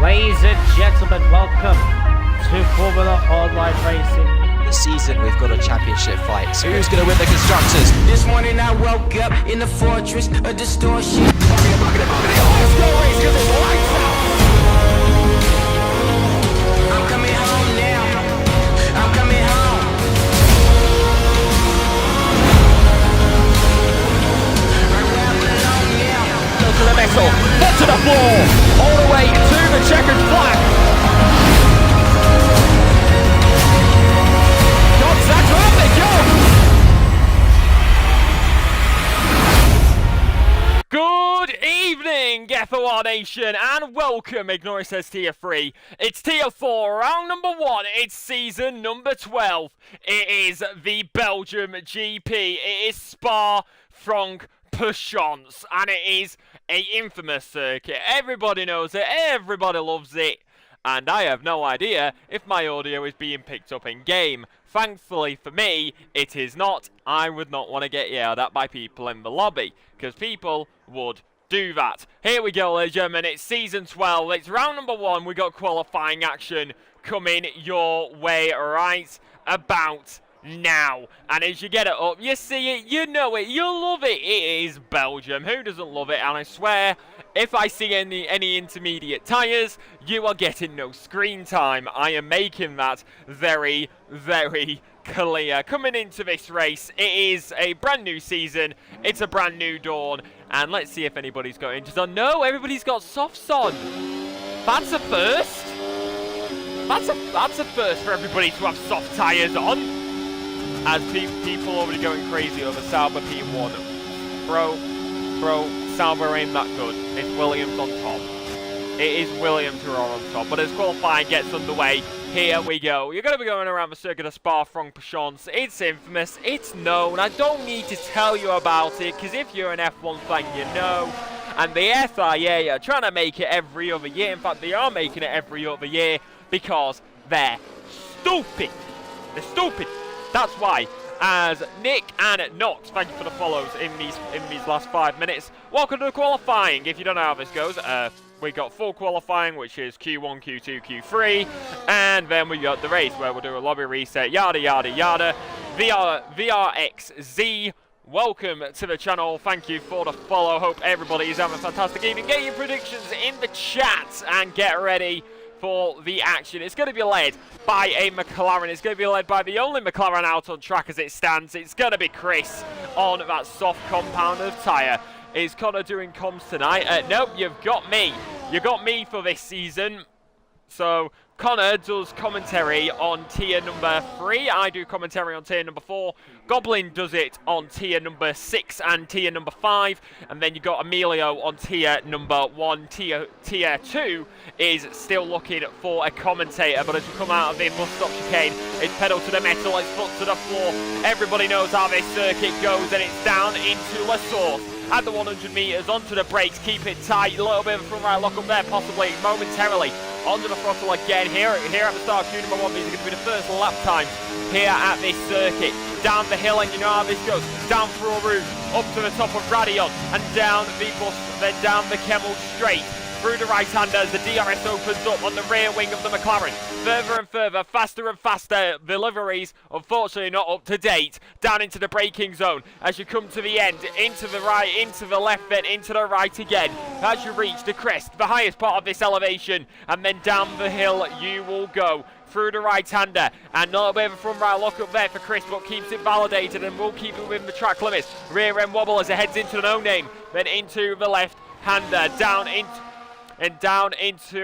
Ladies and gentlemen, welcome to Formula Online Racing. This season we've got a championship fight, so who's going to win the Constructors? This morning I woke up in the fortress of distortion. Let's go race 'cause it's lights out. I'm coming home now. I'm coming home. Right where I belong now. To the metal, foot to the floor, all the way to the checkered flag. Contact, off they go! Good evening, F1 Nation, and welcome, Ignore says Tier 3. It's Tier 4, round number 1, it's season number 12. It is the Belgium GP, it is Spa-Francorchamps, and it is an infamous circuit. Everybody knows it, everybody loves it, and I have no idea if my audio is being picked up in game. Thankfully for me, it is not. I would not want to get yelled at by people in the lobby, because people would do that. Here we go, ladies and gentlemen, it's season 12, it's round number 1, we got qualifying action coming your way right about now. And as you get it up, you see it, you know it, you love it. It is Belgium. Who doesn't love it? And I swear, if I see any intermediate tyres, you are getting no screen time. I am making that very, very clear. Coming into this race, it is a brand new season. It's a brand new dawn. And let's see if anybody's got injuries on. No, everybody's got softs on. That's a first. That's a first for everybody to have soft tyres on. As people already going crazy over Sauber P1. Bro, Sauber ain't that good. It's Williams on top. It is Williams who are on top. But as qualifying gets underway, here we go. You're going to be going around the circuit of Spa-Francorchamps. It's infamous. It's known. I don't need to tell you about it, because if you're an F1 fan, you know. And the FIA are trying to make it every other year. In fact, they are making it every other year because they're stupid. They're stupid. That's why, as Nick and Knox, thank you for the follows in these last 5 minutes. Welcome to the qualifying. If you don't know how this goes, we got full qualifying, which is Q1, Q2, Q3, and then we got the race where we'll do a lobby reset, yada yada yada. VRXZ, welcome to the channel. Thank you for the follow. Hope everybody is having a fantastic evening. Get your predictions in the chat and get ready for the action. It's going to be led by a McLaren. It's going to be led by the only McLaren out on track as it stands. It's going to be Chris on that soft compound of tyre. Is Connor doing comms tonight? Nope, you've got me. You got me for this season. So Connor does commentary on tier number 3. I do commentary on tier number 4. Goblin does it on tier number 6 and tier number 5. And then you got Emilio on tier number 1. Tier 2 is still looking for a commentator. But as you come out of the must stop chicane, it's pedal to the metal, it's foot to the floor. Everybody knows how this circuit goes, and it's down into La Source. At the 100 metres, onto the brakes, keep it tight, a little bit of a front right lock up there, possibly momentarily. Onto the throttle again, here at the start of Q number 1, these are going to be the first lap times here at this circuit. Down the hill, and you know how this goes, down through a route, up to the top of Radion, and down the bus, then down the Kemmel straight. Through the right-hander as the DRS opens up on the rear wing of the McLaren. Further and further, faster and faster. The liveries, unfortunately not up to date. Down into the braking zone as you come to the end. Into the right, into the left, then into the right again. As you reach the crest, the highest part of this elevation. And then down the hill you will go. Through the right-hander, and a little bit of a front right lock up there for Chris, but keeps it validated and will keep it within the track limits. Rear end wobble as it heads into the no-name. Then into the left-hander, down into,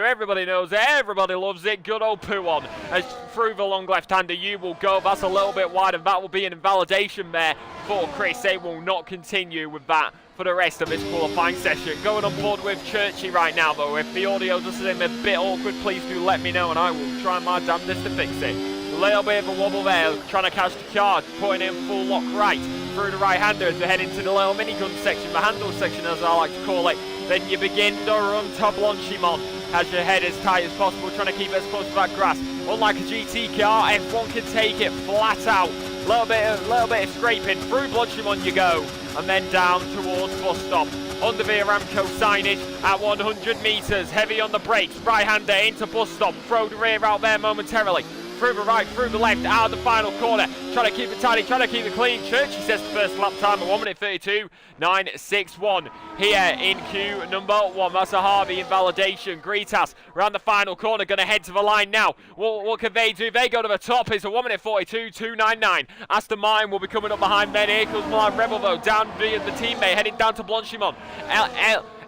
everybody knows it, everybody loves it, good old Poo-on. As through the long left-hander you will go, that's a little bit wide, and that will be an invalidation there for Chris. They will not continue with that for the rest of this qualifying session. Going on board with Churchy right now though. If the audio does seem a bit awkward, please do let me know and I will try my damnedest to fix it. A little bit of a wobble there, trying to catch the car, putting in full lock right through the right-hander as we head into the little minigun section, the handle section as I like to call it. Then you begin to run to Blanchimont as your head as tight as possible, trying to keep it as close to that grass. Unlike a GT car, F1 can take it flat out. Little bit of scraping, through Blanchimont you go, and then down towards bus stop. under the Aramco signage at 100 metres. Heavy on the brakes, right-hander into bus stop, throw the rear out there momentarily. Through the right, through the left, out of the final corner. Trying to keep it tidy, trying to keep it clean. Churchy says the first lap time at 1 minute 32.961. Here in queue number 1. That's a Harvey invalidation. Gritas around the final corner, going to head to the line now. What can they do? They go to the top. It's a 1 minute 42.299. Aston Martin will be coming up behind then. Here comes Milan Rebel though, down the teammate, heading down to Blanchimont.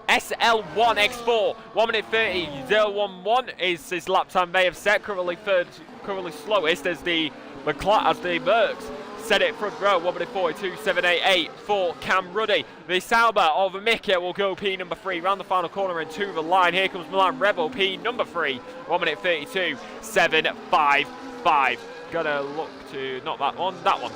SL1 X4, 1 minute 30.011 is his lap time they have set. Currently slowest as the Mercs set it front row. 1 minute 42.788 for Cam Ruddy. The Sauber of Mickey will go P number 3 round the final corner and to the line. Here comes Milan Rebel, P number 3, 1 minute 32.755. Gonna look to not that one, that one.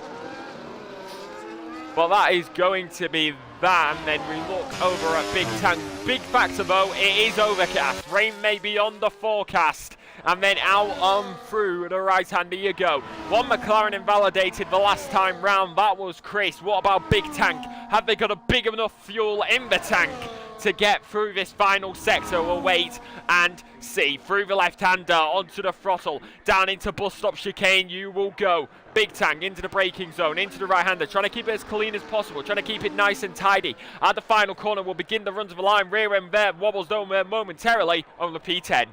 But that is going to be that, and then we look over at Big Tank. Big factor though, it is overcast. Rain may be on the forecast. And then out on through the right hander you go. One McLaren invalidated the last time round. That was Chris. What about Big Tank? Have they got a big enough fuel in the tank to get through this final sector? We'll wait and see. Through the left-hander, onto the throttle, down into bus stop chicane you will go. Big Tank into the braking zone, into the right-hander, trying to keep it as clean as possible, trying to keep it nice and tidy. At the final corner, we'll begin the run to the line. Rear end there, wobbles down there momentarily on the P10.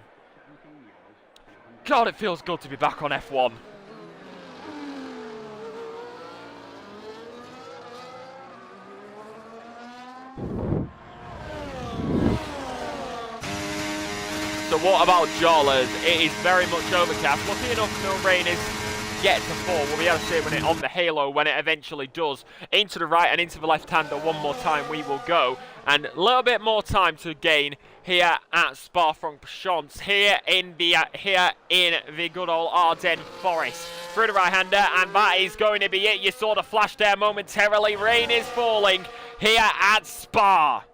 God, it feels good to be back on F1. So what about Jawlers? It is very much overcast. Lucky enough, no rain is yet to fall. We'll be able to see when it on the halo when it eventually does. Into the right and into the left-hander one more time we will go. And a little bit more time to gain here at Spa-Francorchamps, here in the good old Ardennes Forest. Through the right-hander, and that is going to be it. You saw the flash there momentarily. Rain is falling here at Spa.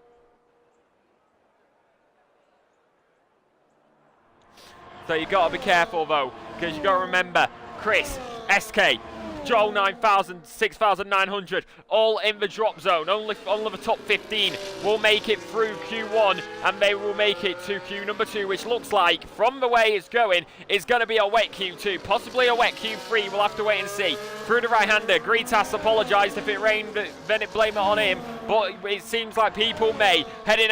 So you got to be careful though, because you got to remember, Chris, SK, Joel 9000, 6900, all in the drop zone. Only the top 15 will make it through Q1, and they will make it to Q number 2, which looks like, from the way it's going, is going to be a wet Q2, possibly a wet Q3. We'll have to wait and see. Through the right-hander, Gritas apologised if it rained, then it blame it on him, but it seems like people may. Heading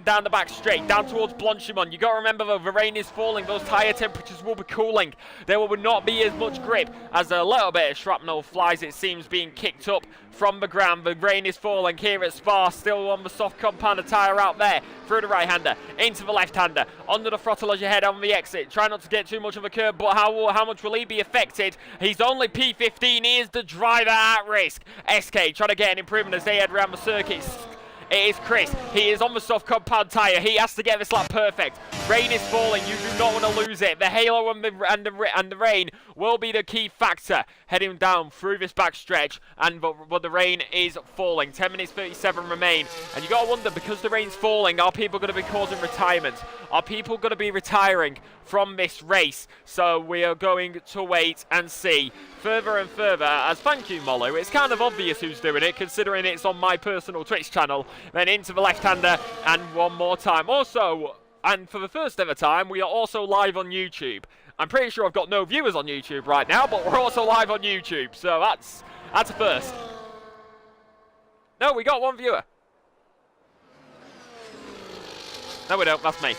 down the back straight, down towards Blanchimont. You got to remember though, the rain is falling, those tyre temperatures will be cooling. There will not be as much grip as a little bit of shrapnel flies, it seems, being kicked up from the ground. The rain is falling here at Spa, still on the soft compounder tyre out there. Through the right-hander, into the left-hander, under the throttle as you head on the exit. Try not to get too much of a curb, but how much will he be affected? He's only P15, he is the driver at risk. SK trying to get an improvement as they head around the circuit. It is Chris. He is on the soft compound tyre. He has to get this lap perfect. Rain is falling. You do not want to lose it. The halo and the rain will be the key factor heading down through this back stretch. But the rain is falling. 10 minutes 37 remain. And you got to wonder, because the rain's falling, are people going to be causing retirement? Are people going to be retiring from this race? So we are going to wait and see further and further. As thank you, Molo. It's kind of obvious who's doing it, considering it's on my personal Twitch channel. Then into the left-hander, and one more time. Also, and for the first ever time, we are also live on YouTube. I'm pretty sure I've got no viewers on YouTube right now, but we're also live on YouTube, so that's a first. No, we got one viewer. No, we don't. That's me.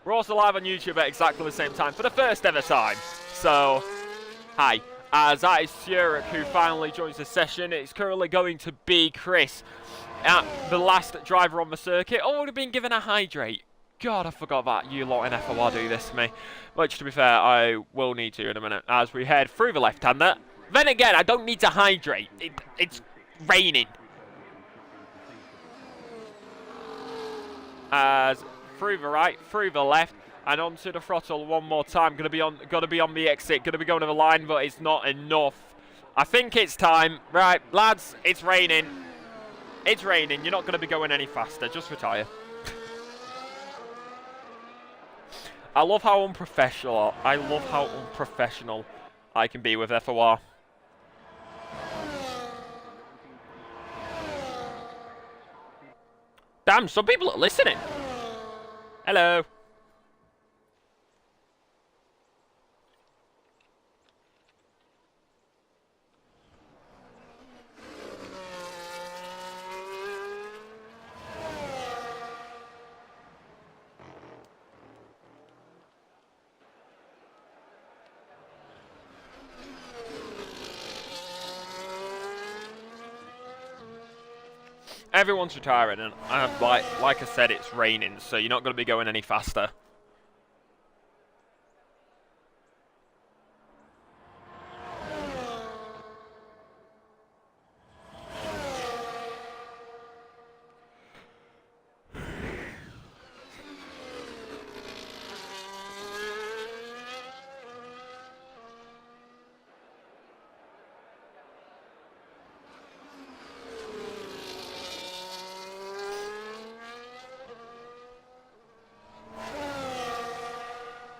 We're also live on YouTube at exactly the same time for the first ever time. So, hi. As that is Surik who finally joins the session. It's currently going to be Chris, the last driver on the circuit. Already been given a hydrate. God, I forgot that you lot in FOR do this to me. Which, to be fair, I will need to in a minute as we head through the left-hander. Then again, I don't need to hydrate. It's raining. As through the right, through the left, and onto the throttle one more time. Gotta be on the exit. Gonna be going to the line, but it's not enough. I think it's time. Right, lads, it's raining. It's raining. You're not gonna be going any faster. Just retire. I love how unprofessional I can be with FOR. Damn, some people are listening. Hello. Everyone's retiring, and like I said, it's raining, so you're not going to be going any faster.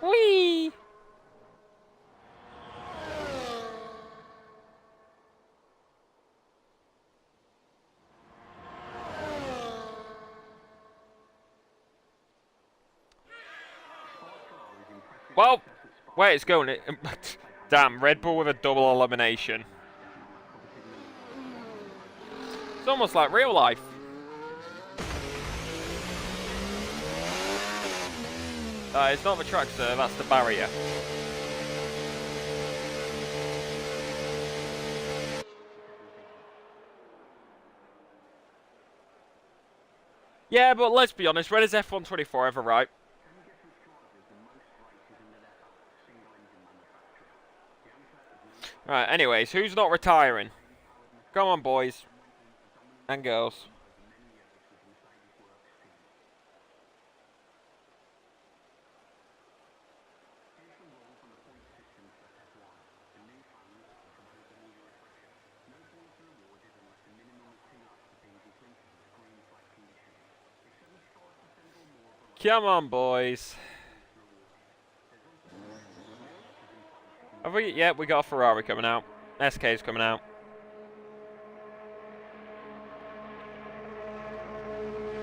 Whee! Well, where it's going, damn, Red Bull with a double elimination. It's almost like real life. It's not the track, sir, that's the barrier. Yeah, but let's be honest, when is F124 ever right? Right, anyways, who's not retiring? Come on, boys. And girls. Come on, boys. Have we? Yeah, we got a Ferrari coming out. SK's coming out.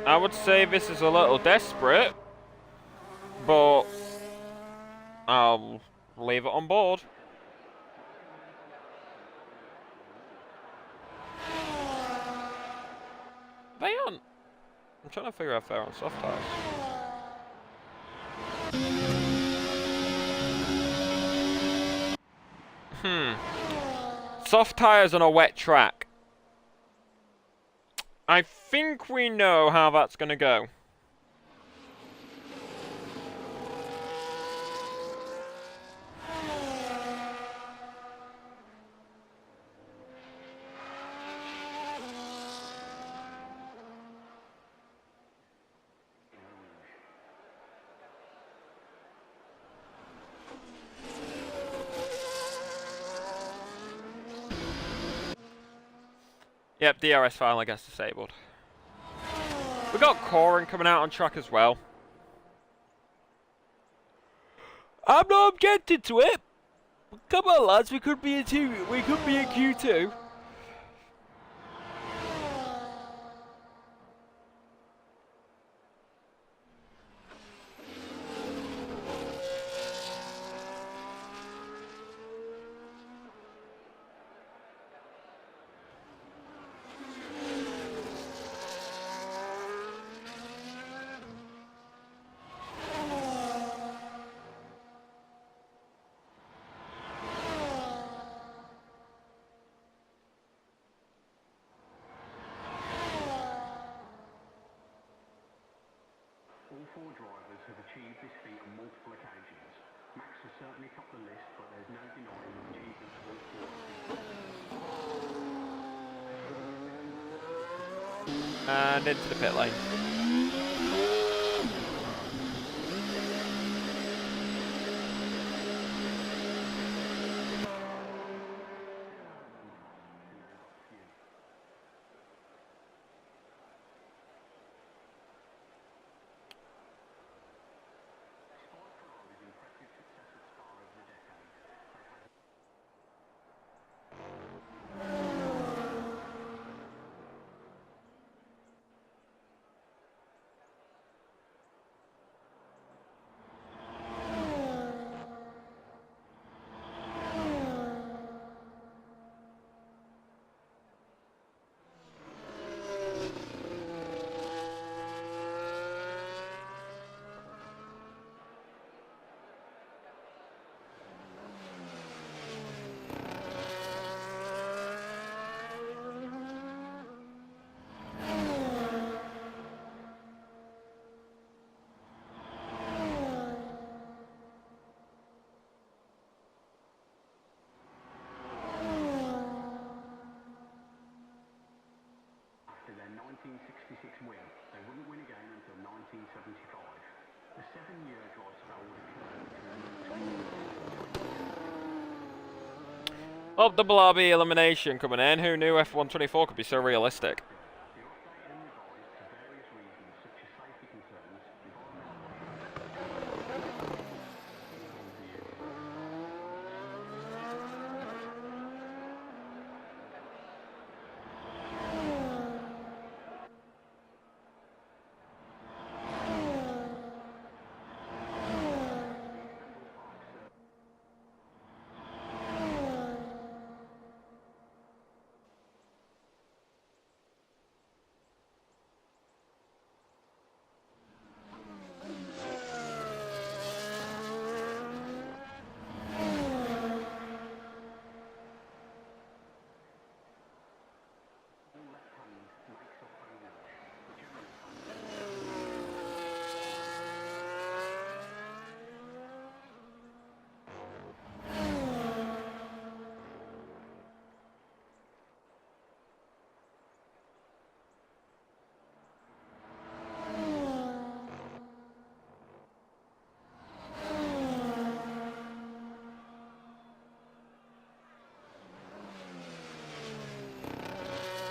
I would say this is a little desperate, but I'll leave it on board. They aren't. I'm trying to figure out if they're on soft tires. Soft tires on a wet track. I think we know how that's going to go. Yep, DRS finally gets disabled. We got Corin coming out on track as well. I'm not objecting to it. Come on, lads, we could be a Q2. All four drivers have achieved this feat on multiple occasions. Max has certainly topped the list, but there's no denying the achievements of all four. And into the pit lane. 7-year dry spell would have Oh, double RB elimination coming in. Who knew F124 could be so realistic? They're updated and revised for various reasons, such as safety concerns,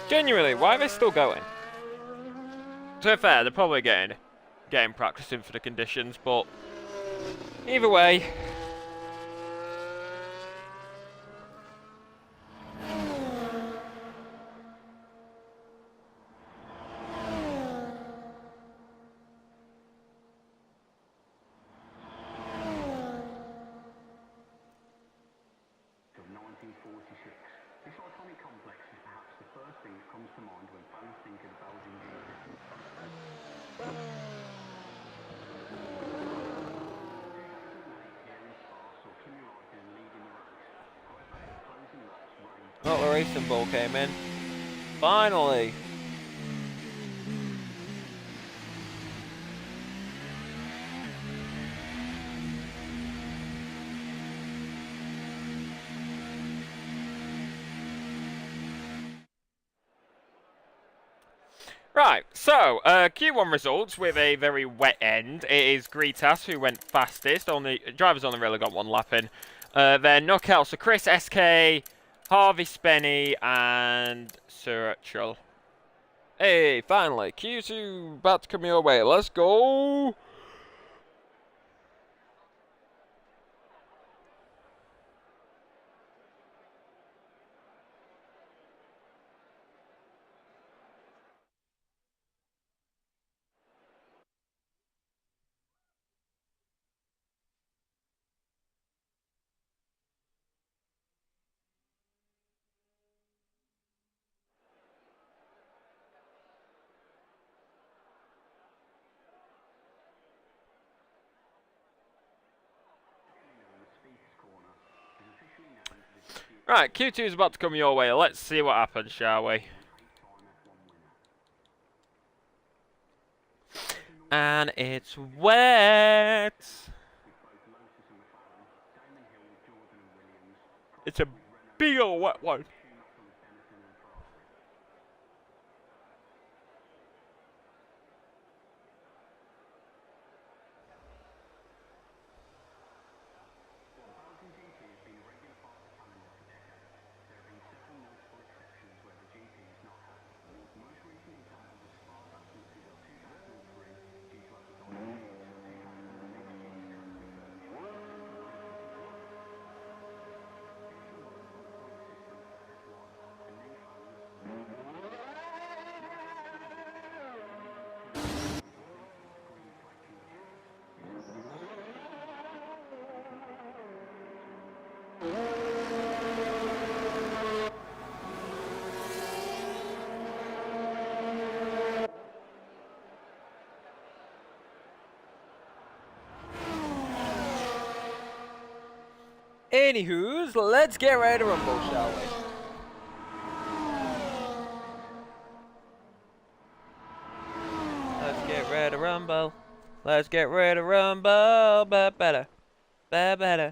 Genuinely, why are they still going? To be fair, they're probably getting practicing for the conditions, but either way. of 1946. This iconic complex is perhaps the first thing that comes to mind when fans think of the Belgian GP. Oh, the racing ball came in. Finally. Right, so Q1 results with a very wet end. It is Gritas who went fastest. Drivers only really got one lap in. Then knockouts are Chris, SK, Harvey, Spenny, and Sir Chul. Hey, finally, Q2 about to come your way. Let's go. Right, Q2 is about to come your way. Let's see what happens, shall we? And it's wet. It's a big old wet one. Anywho's, let's get ready to rumble, shall we? Let's get ready to rumble. Let's get ready to rumble. Ba-ba-da. Ba-ba-da.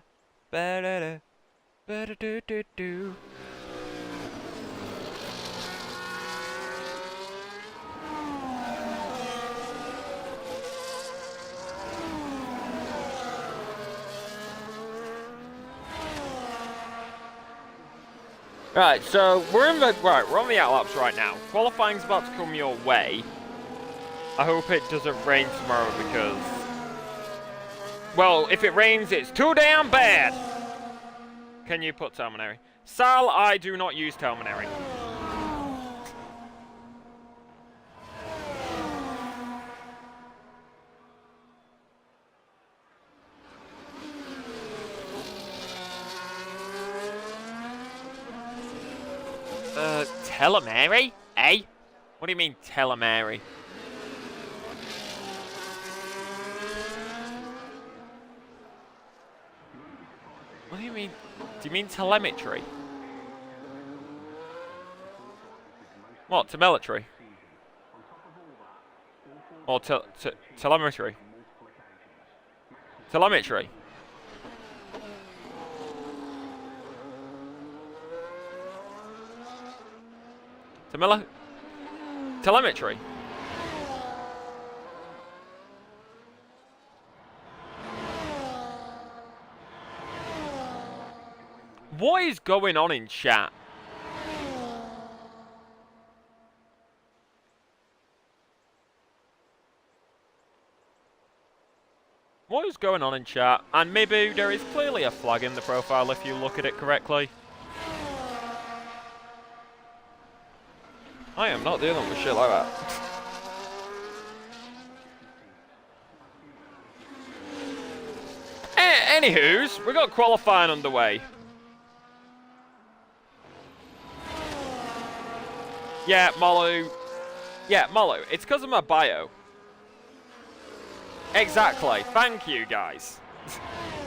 Ba-da-da. Ba-da-do-do-do. Right, so we're on the outlaps right now. Qualifying's about to come your way. I hope it doesn't rain tomorrow because, well, if it rains, it's too damn bad. Can you put Terminary? Sal, I do not use Terminary. Telemary? Eh? What do you mean, telemary? What do you mean? Do you mean telemetry? What, telemetry? Or telemetry? Telemetry? Telemetry? What is going on in chat? What is going on in chat? And maybe there is clearly a flag in the profile if you look at it correctly. I am not dealing with shit like that. Anywho's, we got qualifying underway. Yeah, Molu. Yeah, Molu. It's because of my bio. Exactly. Thank you, guys.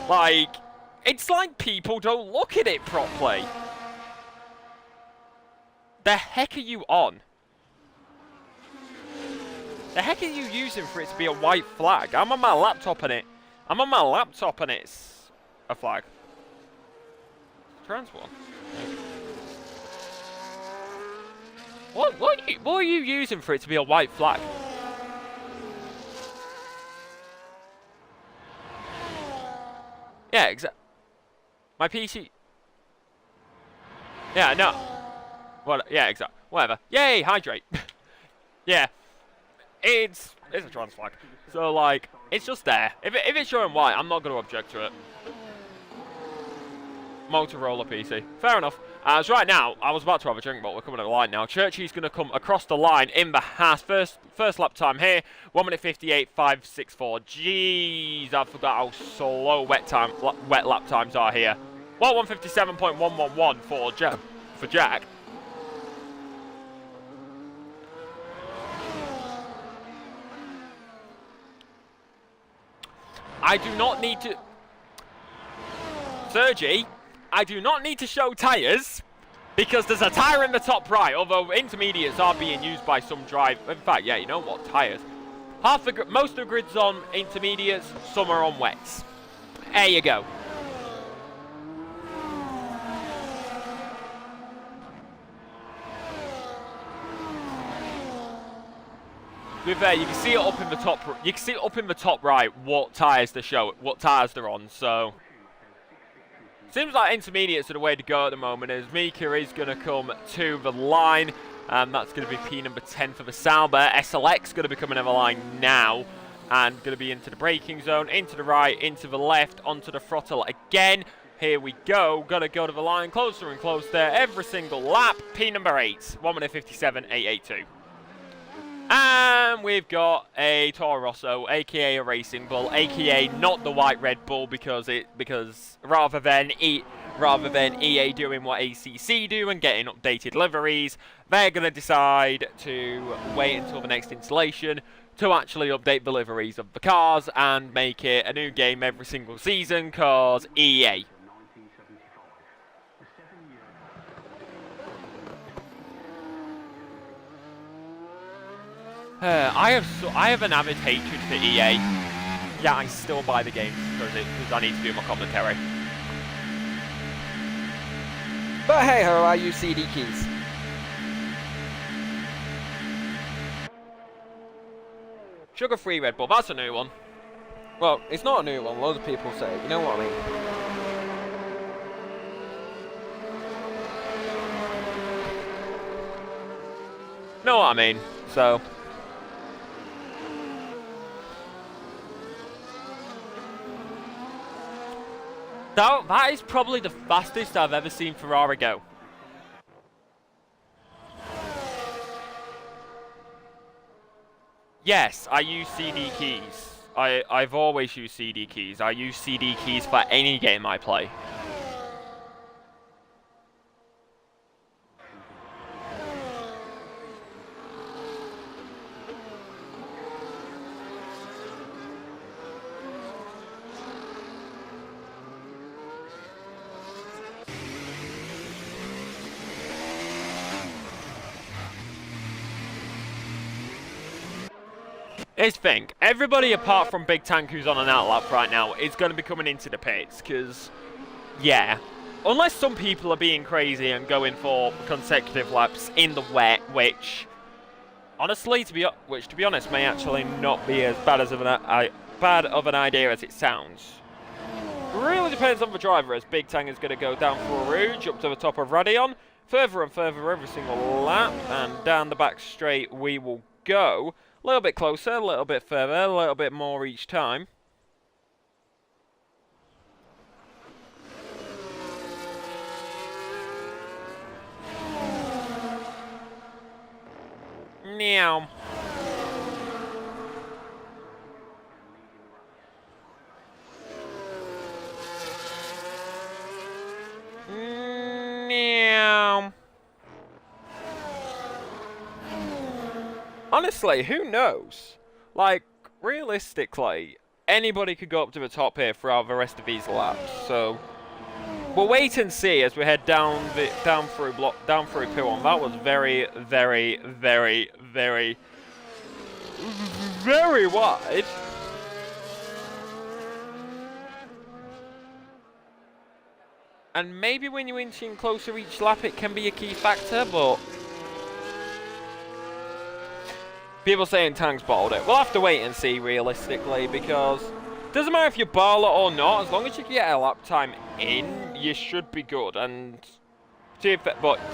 Like, it's like people don't look at it properly. The heck are you on? The heck are you using for it to be a white flag? I'm on my laptop and it's a flag. Trans one. What are you using for it to be a white flag? Yeah, exactly. My PC. Yeah, no. What? Yeah, exactly. Whatever. Yay, hydrate. Yeah, it's a trans flag. So like, it's just there. If it's showing white, I'm not going to object to it. Motorola PC. Fair enough. As right now, I was about to have a drink, but we're coming to the line now. Churchy's going to come across the line in the Haas. First lap time here, 1:58.564. Jeez, I forgot how slow wet lap times are here. Well, 1:57.111 for Jack. I do not need to... Sergi, I do not need to show tyres because there's a tyre in the top right, although intermediates are being used by some drive. In fact, yeah, you know what, tyres. Most of the grid's on intermediates, some are on wets. There you go. To be fair, you can see it up in the top. You can see it up in the top right what tyres they're on. So seems like intermediates are the way to go at the moment. As Mika is going to come to the line, that's going to be P number 10 for the Sauber. SLX going to be coming over the line now, and going to be into the braking zone, into the right, into the left, onto the throttle again. Here we go. Going to go to the line, closer and closer every single lap. P number 8, 1:57.882. And we've got a Toro Rosso, aka a Racing Bull, aka not the white Red Bull, because rather than EA doing what ACC do and getting updated liveries, they're going to decide to wait until the next installation to actually update the liveries of the cars and make it a new game every single season, cause EA. I have an avid hatred for EA. Yeah, I still buy the games because I need to do my commentary. But hey ho, I use CD keys. Sugar-free Red Bull, that's a new one. Well, it's not a new one, loads of people say it, you know what I mean? Know what I mean? So. That is probably the fastest I've ever seen Ferrari go. Yes, I use CD keys. I've always used CD keys. I use CD keys for any game I play. Here's the thing, everybody apart from Big Tank who's on an outlap right now is going to be coming into the pits, because, yeah, unless some people are being crazy and going for consecutive laps in the wet, which, honestly, to be honest, may actually not be as bad of an idea as it sounds. It really depends on the driver, as Big Tank is going to go down for Rouge, up to the top of Radion, further and further every single lap, and down the back straight we will go. A little bit closer, a little bit further, a little bit more each time. Meow. Meow. Honestly, who knows? Like, realistically, anybody could go up to the top here throughout the rest of these laps. So we'll wait and see as we head down through P1. That was very, very, very, very, very wide. And maybe when you're inching closer each lap, it can be a key factor, but people saying Tank's bottled it. We'll have to wait and see realistically, because it doesn't matter if you ball it or not, as long as you get a lap time in, you should be good. And to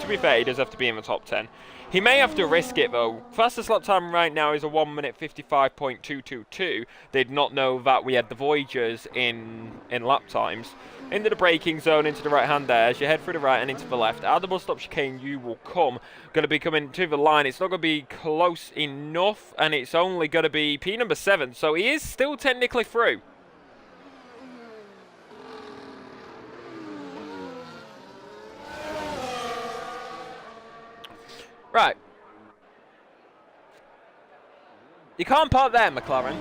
be fair, he does have to be in the top 10. He may have to risk it though. Fastest lap time right now is a 1 minute 55.222. They did not know that we had the Voyagers in lap times. Into the braking zone, into the right hand there. As you head through the right and into the left, out of the bus stop chicane you will come. Going to be coming to the line. It's not going to be close enough, and it's only going to be P number 7. So he is still technically through. Right. You can't park there, McLaren.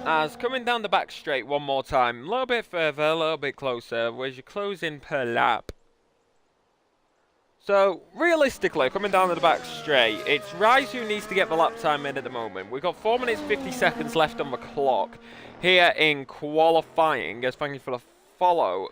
As coming down the back straight one more time, a little bit further, a little bit closer, where's your closing per lap. So, realistically, coming down to the back straight, it's Rise who needs to get the lap time in at the moment. We've got 4 minutes 50 seconds left on the clock here in qualifying, as thank you for the follow.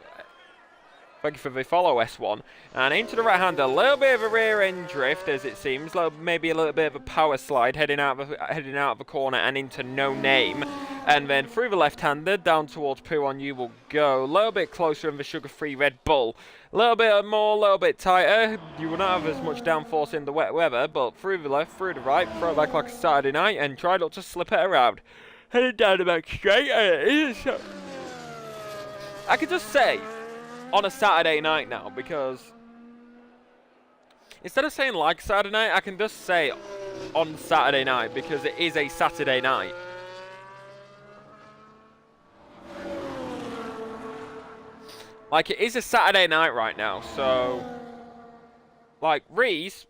Thank you for the follow, S1. And into the right hand, a little bit of a rear end drift, as it seems. Maybe a little bit of a power slide heading out of the corner and into No Name. And then through the left-hander, down towards P1 you will go. A little bit closer in the sugar-free Red Bull. A little bit more, a little bit tighter. You will not have as much downforce in the wet weather, but through the left, through the right, throw it back like a Saturday night, and try not to slip it around. Heading down the back straight, I could just say, on a Saturday night now, because instead of saying like Saturday night, I can just say on Saturday night, because it is a Saturday night. Like, it is a Saturday night right now, so like Rise,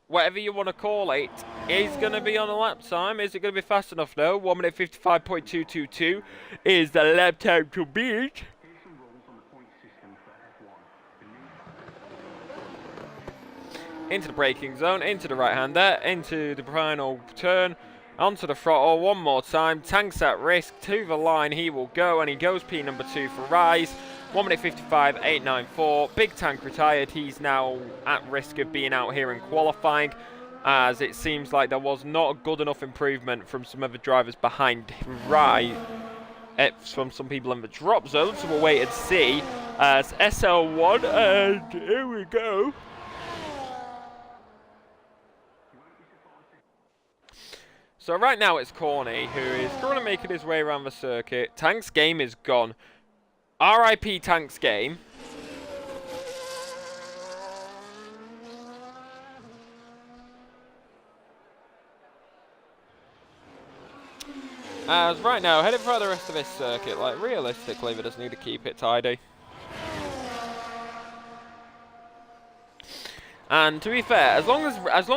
whatever you want to call it, is going to be on a lap time. Is it going to be fast enough though? 1 minute 55.222 is the lap time to beat. Into the braking zone, into the right hand there, into the final turn, onto the throttle one more time. Tank's at risk, to the line he will go, and he goes P number 2 for Rise. 1 minute 55.894. Big Tank retired. He's now at risk of being out here in qualifying. as it seems like there was not a good enough improvement from some of the drivers behind from some people in the drop zone, so we'll wait and see as SL1, and here we go. So right now it's Corny, who is currently making his way around the circuit. Tank's game is gone. RIP Tank's game. As right now, heading for the rest of this circuit, like realistically, they just need to keep it tidy. And to be fair, as long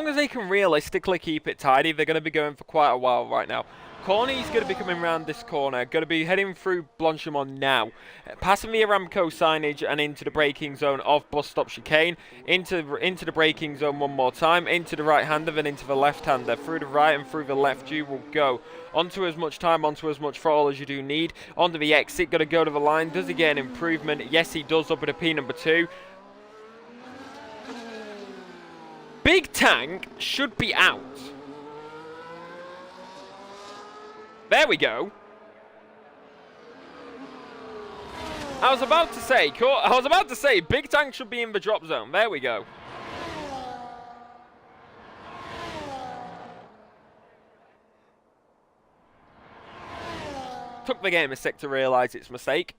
as they can realistically keep it tidy, they're going to be going for quite a while right now. Corny's going to be coming around this corner, going to be heading through Blanchimont now, passing the Aramco signage and into the braking zone of Bus Stop Chicane, into the braking zone one more time, into the right-hander, then into the left-hander. Through the right and through the left you will go. Onto as much time, onto as much throttle as you do need. Onto the exit, going to go to the line. Does he get an improvement? Yes, he does, up at a P number 2. Big Tank should be out. There we go. I was about to say Big Tank should be in the drop zone. There we go. Took the game a sec to realise its mistake.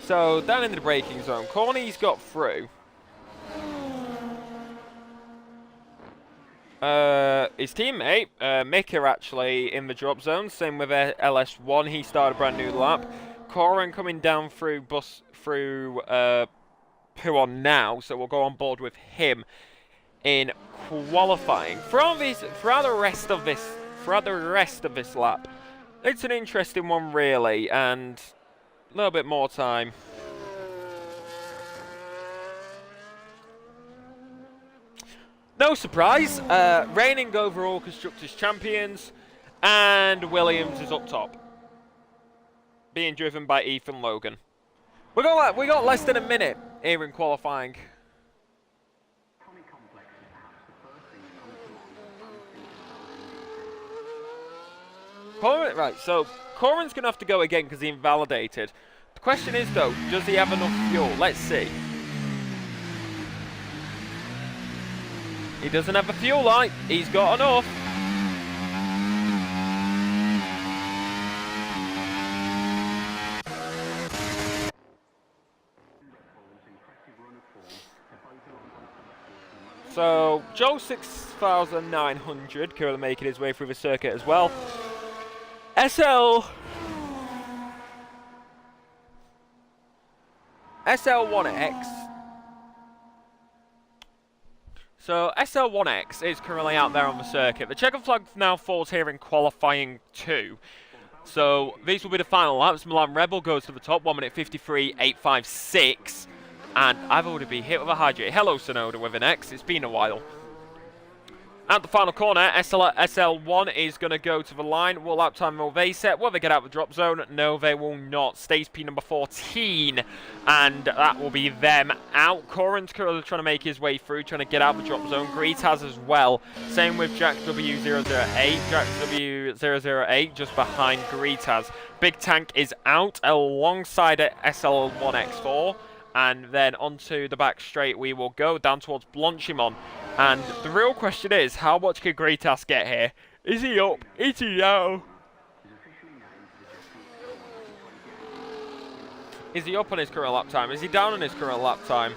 So, down in the braking zone, Corny's got through. His teammate, Mika, actually in the drop zone. Same with LS1, he started a brand new lap. Corin coming down through who on now, so we'll go on board with him in qualifying. Throughout the rest of this lap, it's an interesting one really, and a little bit more time. No surprise, reigning overall Constructors Champions, and Williams is up top, being driven by Ethan Logan. We got less than a minute here in qualifying. Right, so Corin's going to have to go again because he invalidated. The question is, though, does he have enough fuel? Let's see. He doesn't have a fuel light. He's got enough. So, Joe 6900 currently making his way through the circuit as well. SL1X. So SL1X is currently out there on the circuit. The checkered flag now falls here in qualifying 2. So these will be the final laps. Milan Rebel goes to the top, 1 minute 53.856. And I've already been hit with a hydrate. Hello Sonoda with an X, it's been a while. At the final corner, SL1 is going to go to the line. What lap time will they set? Will they get out of the drop zone? No, they will not. Stays P number 14, and that will be them out. Corin's currently trying to make his way through, trying to get out of the drop zone. Greet has as well. Same with Jack W008. Jack W008 just behind Greetaz. Big Tank is out alongside SL1X4. And then onto the back straight we will go down towards Blanchimont. And the real question is, how much can Greetas get here? Is he up? Is he down? Is he up on his current lap time? Is he down on his current lap time?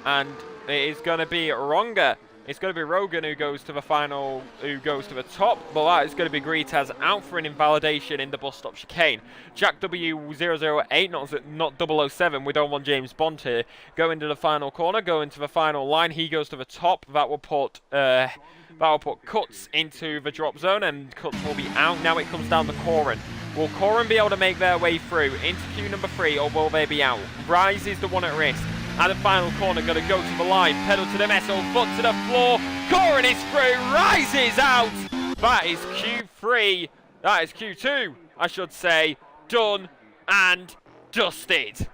And it is going to be Ronga. It's going to be Rogan who goes to the final, who goes to the top, but that is going to be Greetaz out for an invalidation in the bus stop chicane. Jack W008, not 007, we don't want James Bond here, go into the final corner, go into the final line, he goes to the top, that will put Cuts into the drop zone, and Cuts will be out. Now it comes down to Corin. Will Corin be able to make their way through into queue number 3, or will they be out? Rise is the one at risk. At the final corner, going to go to the line, pedal to the metal, foot to the floor. Corin is through, Rise is out. That is Q3, that is Q2, I should say, done and dusted.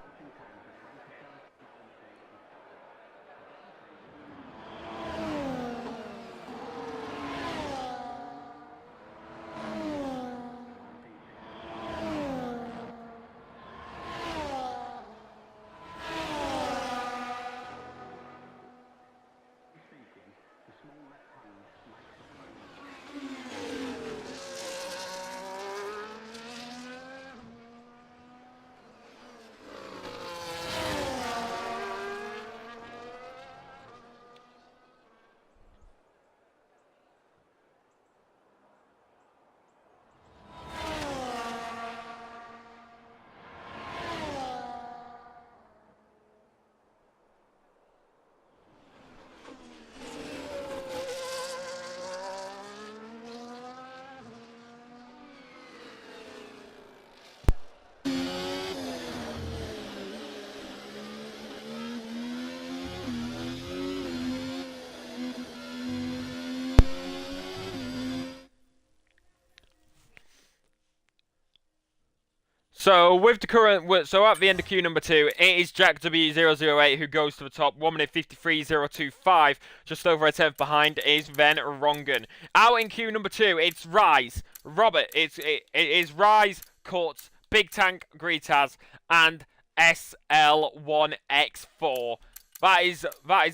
So with the current, so at the end of queue number 2, it is Jack W008 who goes to the top, 1 minute 53.025. Just over a 10th behind is Van Rongen. Out in queue number 2, it's Rise, Robert. It is Rise, Kurtz, Big Tank, Gritas, and SL1X4. That is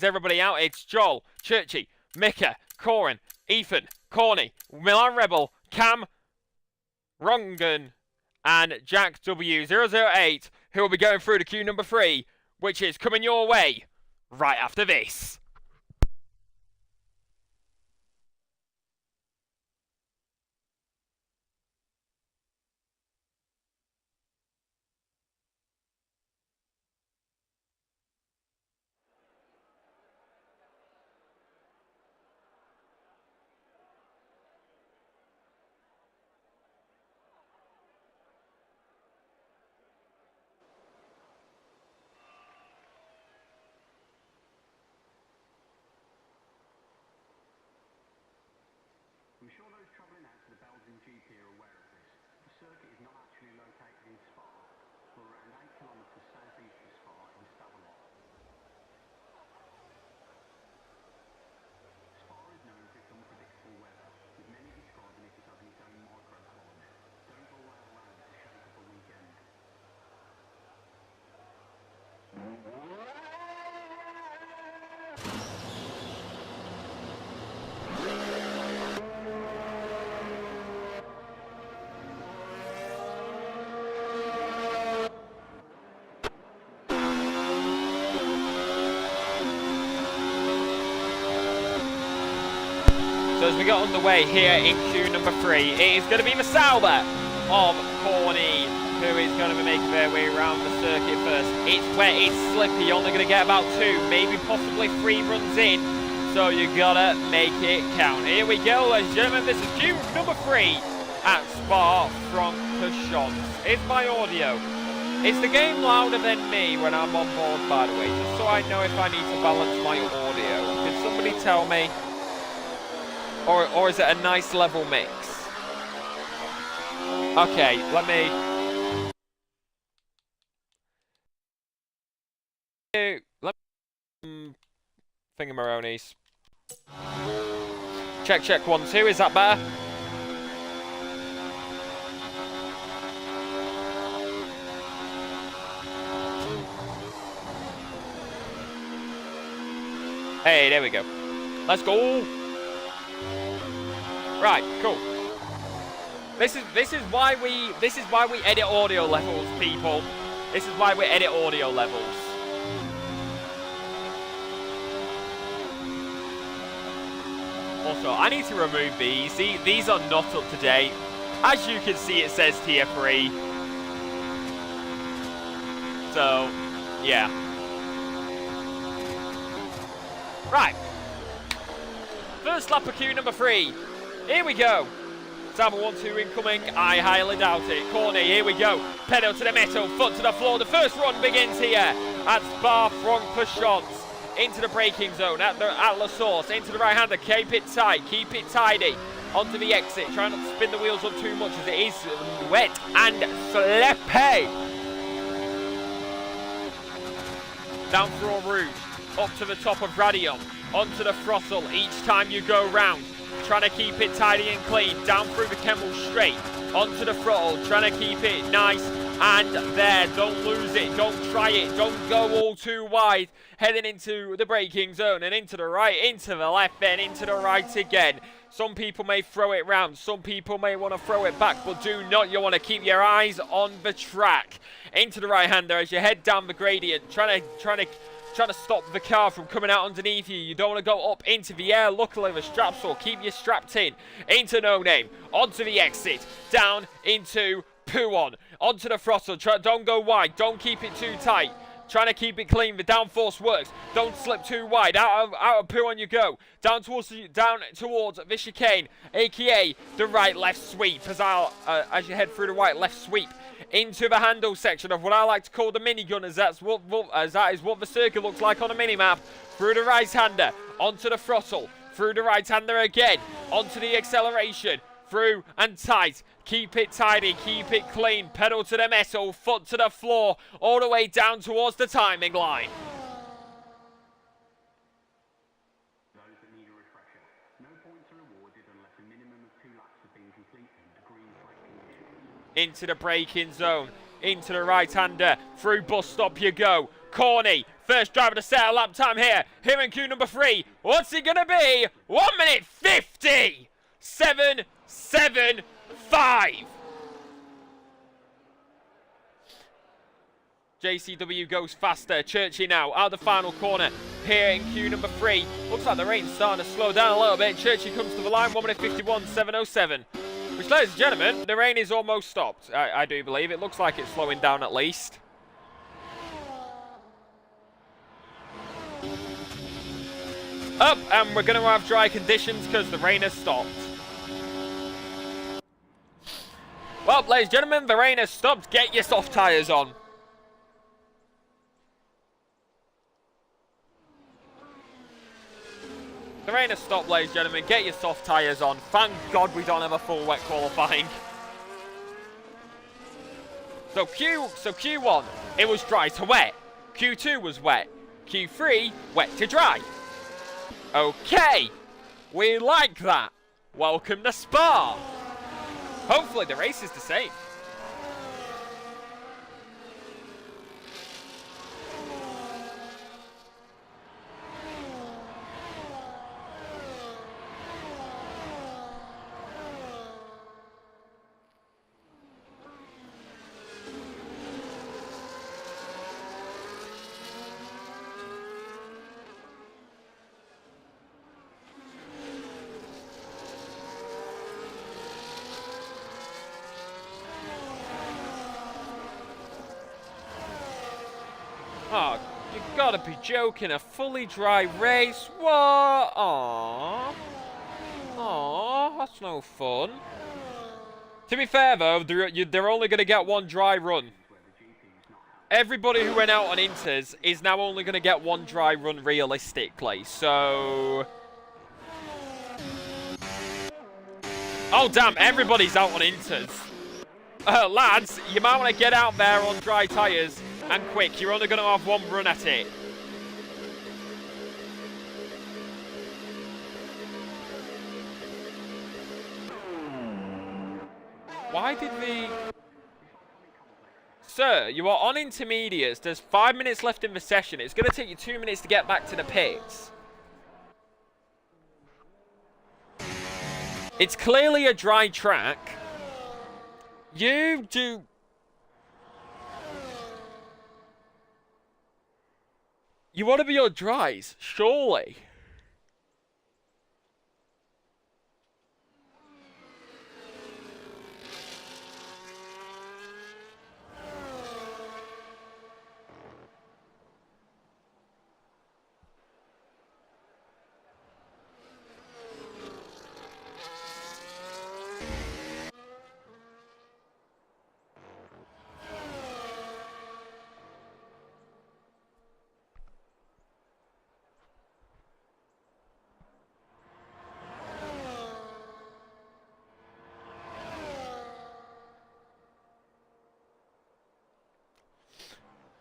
everybody out. It's Joel, Churchy, Mika, Corin, Ethan, Corny, Milan Rebel, Cam, Rongen, and Jack W008, who will be going through to queue number 3, which is coming your way right after this. I'm sure those travelling out to the Belgium GP are aware of this. The circuit is not actually located in Spa, but around 8 kilometres southeast of Spa in Stavelot. Spa is known for its unpredictable weather, with many describing it as having its own microclimate. Don't go out around to shake up a weekend. So as we get underway here in queue number 3, it is going to be the Sauber of Corny, who is going to be making their way around the circuit first. It's wet, it's slippy, you're only going to get about 2, maybe possibly 3 runs in, so you gotta make it count. Here we go, ladies and gentlemen, this is queue number 3 at Spa-Francorchamps. Is my audio? Is the game louder than me when I'm on board, by the way, just so I know if I need to balance my audio? Can somebody tell me? Or is it a nice level mix? Okay, let me thingamaronies. Check 1 2, is that better? Hey, there we go. Let's go. Right, cool. This is why we edit audio levels, people. This is why we edit audio levels. Also, I need to remove these. See, these are not up to date. As you can see, it says tier 3. So, yeah. Right. First lap of queue number 3. Here we go. Sauber 1-2 incoming. I highly doubt it. Corny, here we go. Pedal to the metal, foot to the floor. The first run begins here at Spa-Francorchamps. Into the braking zone at La Source. Into the right-hander. Keep it tight. Keep it tidy. Onto the exit. Try not to spin the wheels up too much as it is wet and slippy. Down through Eau Rouge. Up to the top of Radion. Onto the throttle each time you go round. Trying to keep it tidy and clean. Down through the Kemmel straight. Onto the throttle. Trying to keep it nice and there. Don't lose it. Don't try it. Don't go all too wide. Heading into the braking zone and into the right, into the left, then into the right again. Some people may throw it round. Some people may want to throw it back, but do not. You want to keep your eyes on the track. Into the right-hander as you head down the gradient. Trying to stop the car from coming out underneath you. You don't want to go up into the air. Luckily, the straps will keep you strapped in. Into No Name. Onto the exit. Down into Pouon. Onto the throttle. Don't go wide. Don't keep it too tight. Trying to keep it clean. The downforce works. Don't slip too wide. Out of Pouon you go. Down towards the chicane, aka the right-left sweep. As you head through the right-left sweep. Into the handle section of what I like to call the minigun, as that is what the circuit looks like on a minimap. Through the right-hander, onto the throttle, through the right-hander again, onto the acceleration, through and tight. Keep it tidy, keep it clean. Pedal to the metal, foot to the floor, all the way down towards the timing line. Those that need a refresher. No points are awarded unless a minimum of 2 laps have been completed under green flag conditions. Into the braking zone, into the right-hander, through bus stop you go. Corny, first driver to set a lap time here. Here in queue number 3. What's it going to be? 1 minute 50! 7.75. JCW goes faster. Churchy now out of the final corner here in queue number 3. Looks like the rain's starting to slow down a little bit. Churchy comes to the line. 1 minute 51, 7.07. Which, ladies and gentlemen, the rain is almost stopped. I do believe. It looks like it's slowing down at least. Up, and we're going to have dry conditions because the rain has stopped. Well, ladies and gentlemen, the rain has stopped. Get your soft tyres on. The rain has stopped, ladies and gentlemen. Get your soft tyres on. Thank God we don't have a full wet qualifying. So Q1, it was dry to wet. Q2 was wet. Q3, wet to dry. Okay, we like that. Welcome to Spa. Hopefully the race is the same. Oh, you gotta be joking. A fully dry race? What? Aww. Aww, that's no fun. To be fair, though, they're only going to get one dry run. Everybody who went out on Inters is now only going to get one dry run realistically, so... Oh, damn, everybody's out on Inters. Lads, you might want to get out there on dry tyres. And quick, you're only going to have one run at it. Why did we... Sir, you are on intermediates. There's 5 minutes left in the session. It's going to take you 2 minutes to get back to the pits. It's clearly a dry track. You do... You want to be on dries, surely.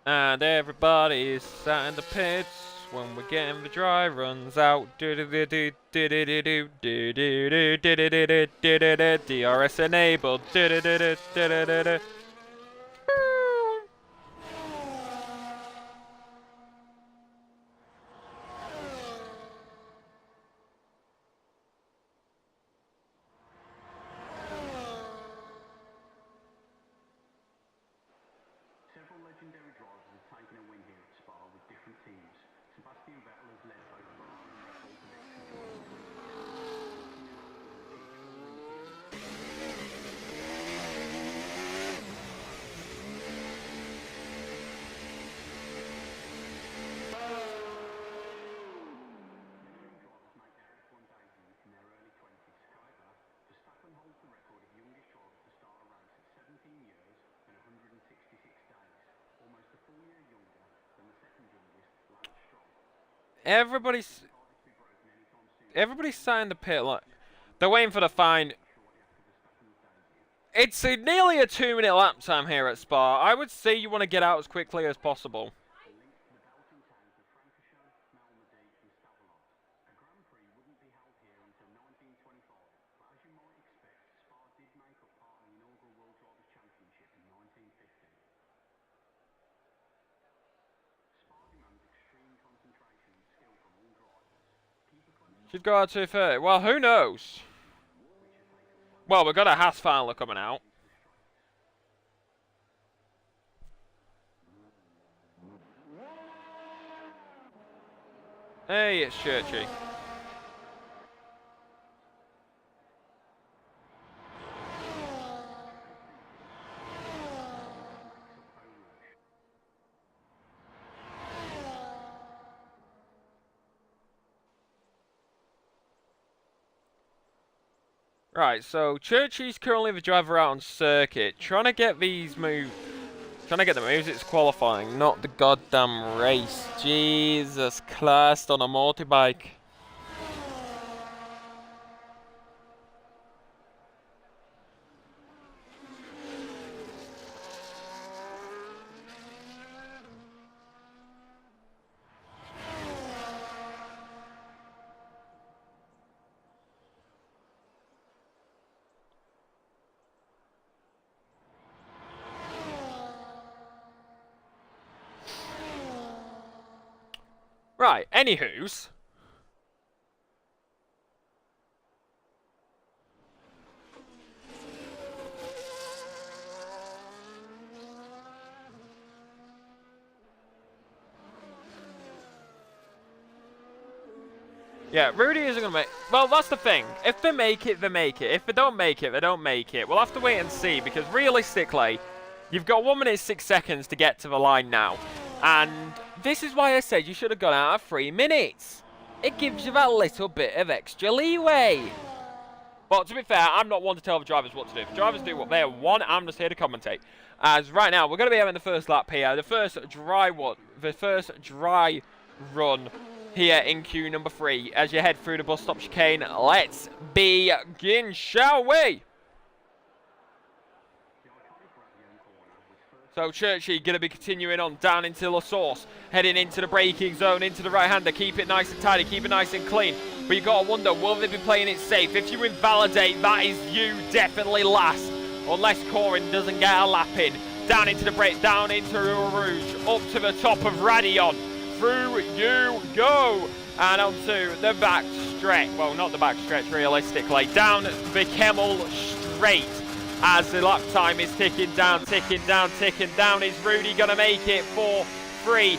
And everybody's sat in the pits when we're getting the dry runs out. DRS enabled. Several legendary drivers have taken a win here at Spa with different teams. Sebastian Vettel has led both Ferrari and Red Bull predictions. Drivers make their F1 debut in their early 20s. However, Verstappen holds the record of youngest driver to start a race at 17 years and 166 days, almost a full year younger than the second youngest, Lance Stroll. Everybody's sat in the pit like they're waiting for the fine. it's nearly a 2-minute lap time here at Spa. I would say you want to get out as quickly as possible. Should go out to 30. Well, who knows? Well, we've got a Haas filer coming out. Hey, it's Churchy. Right, so Churchy's currently the driver out on circuit, trying to get these moves. Trying to get the moves, it's qualifying, not the goddamn race. Jesus Christ, on a motorbike. Right, anywho's. Yeah, Rudy isn't going to make... Well, that's the thing. If they make it, they make it. If they don't make it, they don't make it. We'll have to wait and see, because realistically, you've got 1 minute 6 seconds to get to the line now. And this is why I said you should have gone out of 3 minutes. It gives you that little bit of extra leeway. But to be fair, I'm not one to tell the drivers what to do. If the drivers do what they want, I'm just here to commentate. As right now, we're going to be having the first lap here. The first dry run here in queue number 3 as you head through the bus stop chicane. Let's begin, shall we? So Churchy going to be continuing on down into La Source, heading into the braking zone, into the right-hander. Keep it nice and tidy, keep it nice and clean. But you've got to wonder, will they be playing it safe? If you invalidate, that is you definitely last. Unless Corin doesn't get a lap in. Down into the break, down into Rouge, up to the top of Radion. Through you go. And onto the back stretch. Well, not the back stretch, realistically. Down the Kemmel straight. As the lap time is ticking down, ticking down, ticking down. Is Rudy going to make it for 3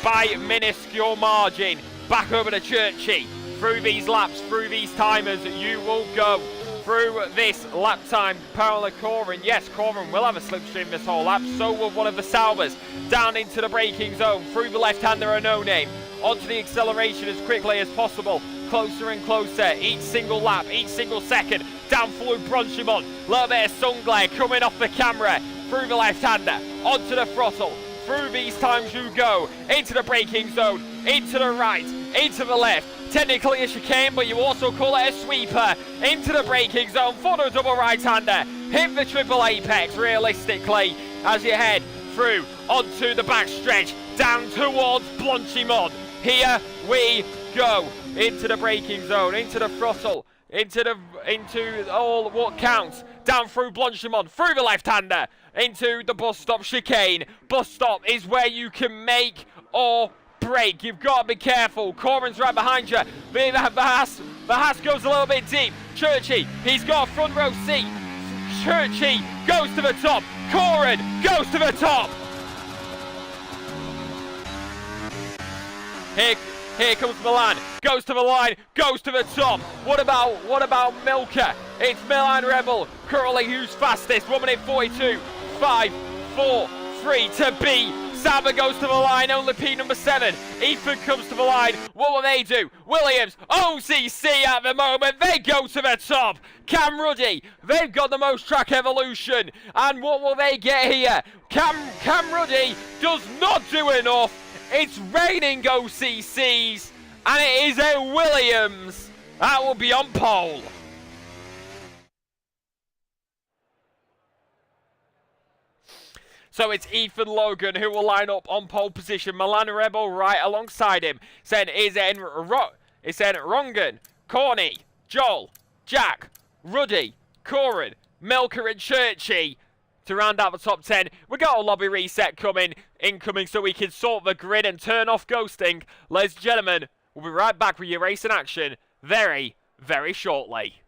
by minuscule margin? Back over to Churchy. Through these laps, through these timers, you will go. Through this lap time, parallel Corin. Yes, Corin will have a slipstream this whole lap. So will one of the Salvers. Down into the braking zone. Through the left-hander, a no-name. Onto the acceleration as quickly as possible. Closer and closer. Each single lap, each single second. Down through Bronchimont. Little bit of sun glare coming off the camera. Through the left-hander. Onto the throttle. Through these times you go. Into the braking zone. Into the right. Into the left. Technically a chicane, but you also call it a sweeper. Into the braking zone for the double right-hander. Hit the triple apex, realistically, as you head through onto the backstretch, down towards Blanchimont. Here we go. Into the braking zone, into the throttle, into all what counts. Down through Blanchimont, through the left-hander, into the bus stop chicane. Bus stop is where you can make or break. You've got to be careful. Corin's right behind you. The Haas goes a little bit deep. Churchy, he's got a front row seat. Churchy goes to the top. Corin goes to the top. Here comes Milan. Goes to the line. Goes to the top. What about Milka? It's Milan Rebel. Currently who's fastest? 1 minute 42. 5, 4, 3 to B. Saba goes to the line, only P number 7. Ethan comes to the line. What will they do? Williams, OCC at the moment. They go to the top. Cam Ruddy, they've got the most track evolution. And what will they get here? Cam Ruddy does not do enough. It's raining OCCs. And it is a Williams that will be on pole. So it's Ethan Logan who will line up on pole position. Milan Rebel right alongside him. Then is in Rongan, Corny, Joel, Jack, Ruddy, Corin, Milker and Churchy. To round out the top 10, we got a lobby reset incoming so we can sort the grid and turn off ghosting. Ladies and gentlemen, we'll be right back with your racing action very, very shortly.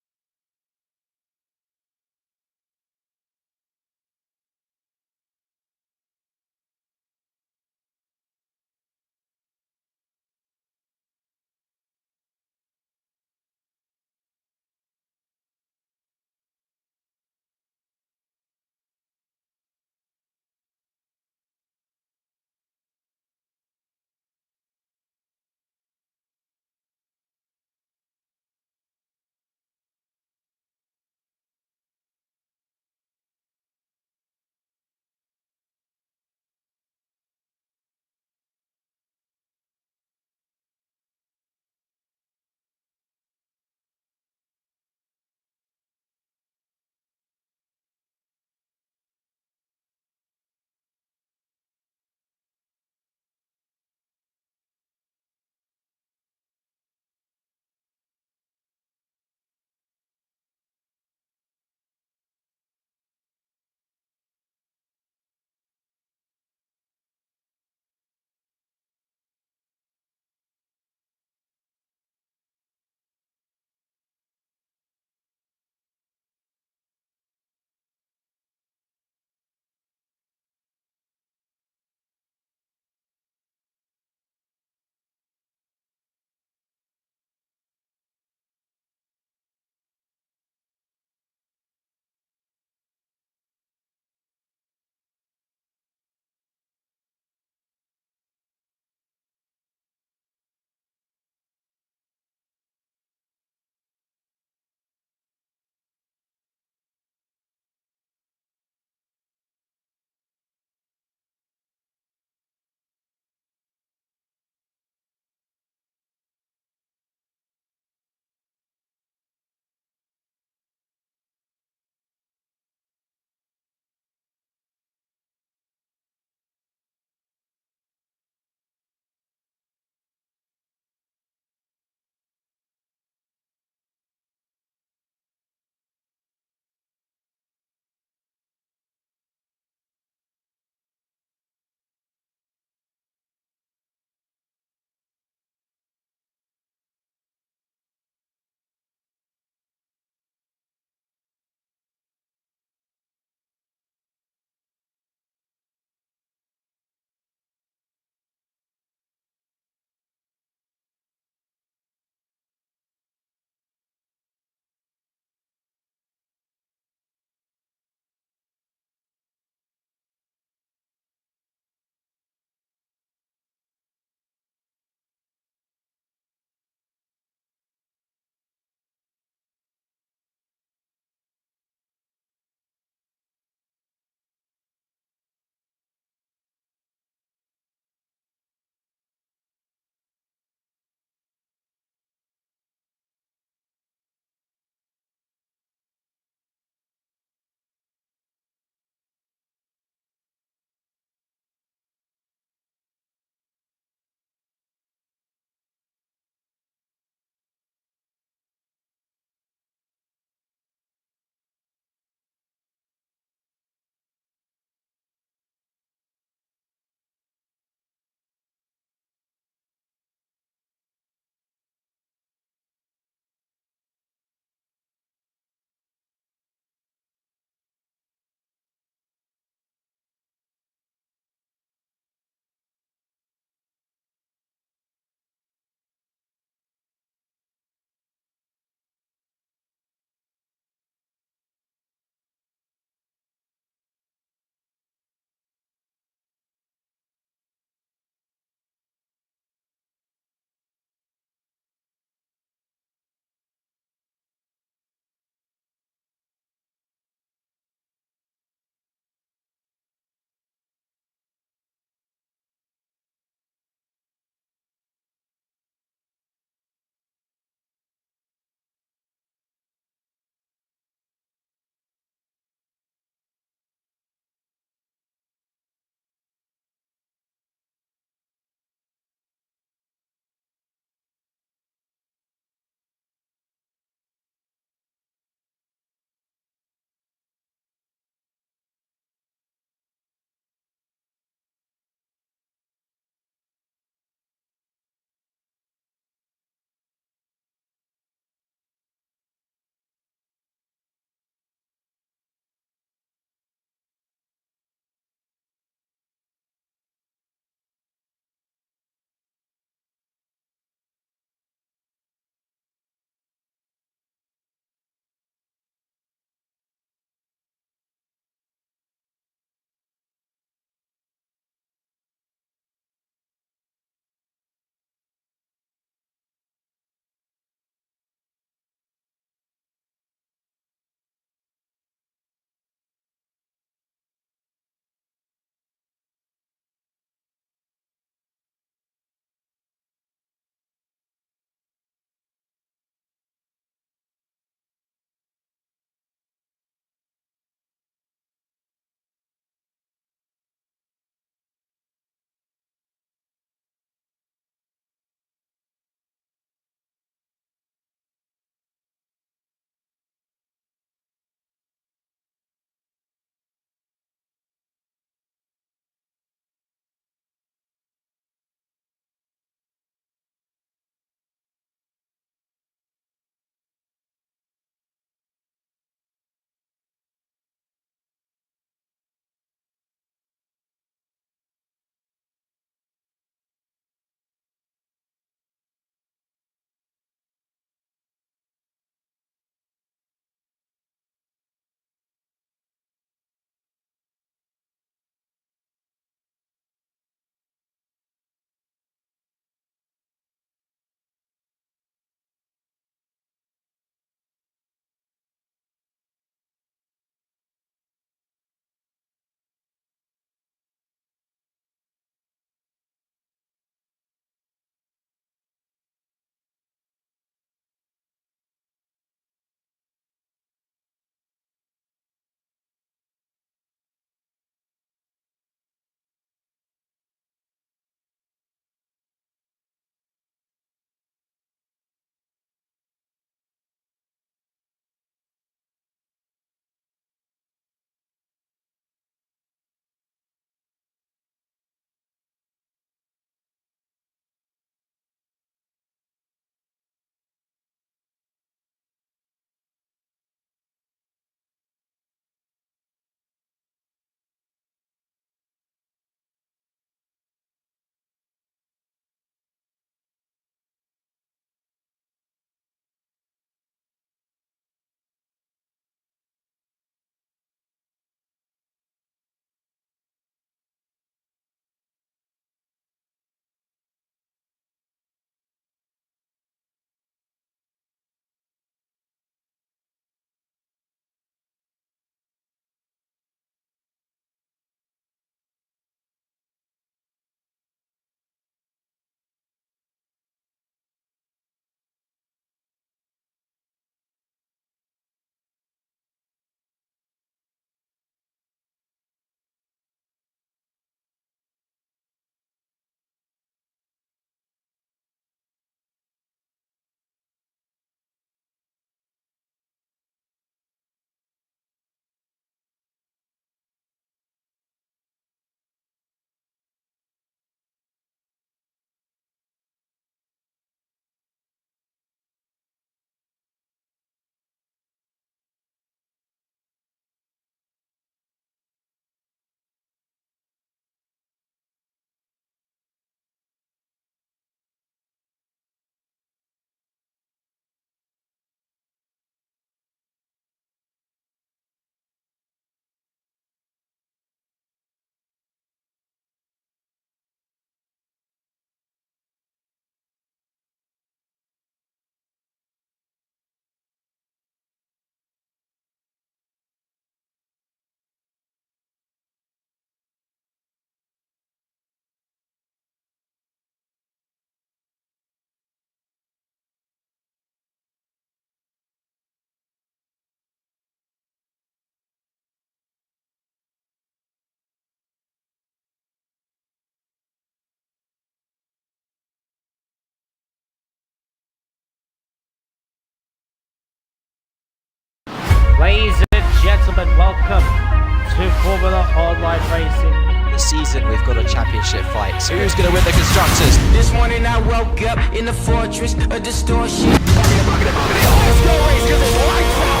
Ladies and gentlemen, welcome to Formula Online Racing. This season we've got a championship fight. So who's going to win the constructors? This morning I woke up in the fortress of distortion. Let's go race 'cause it's lights out.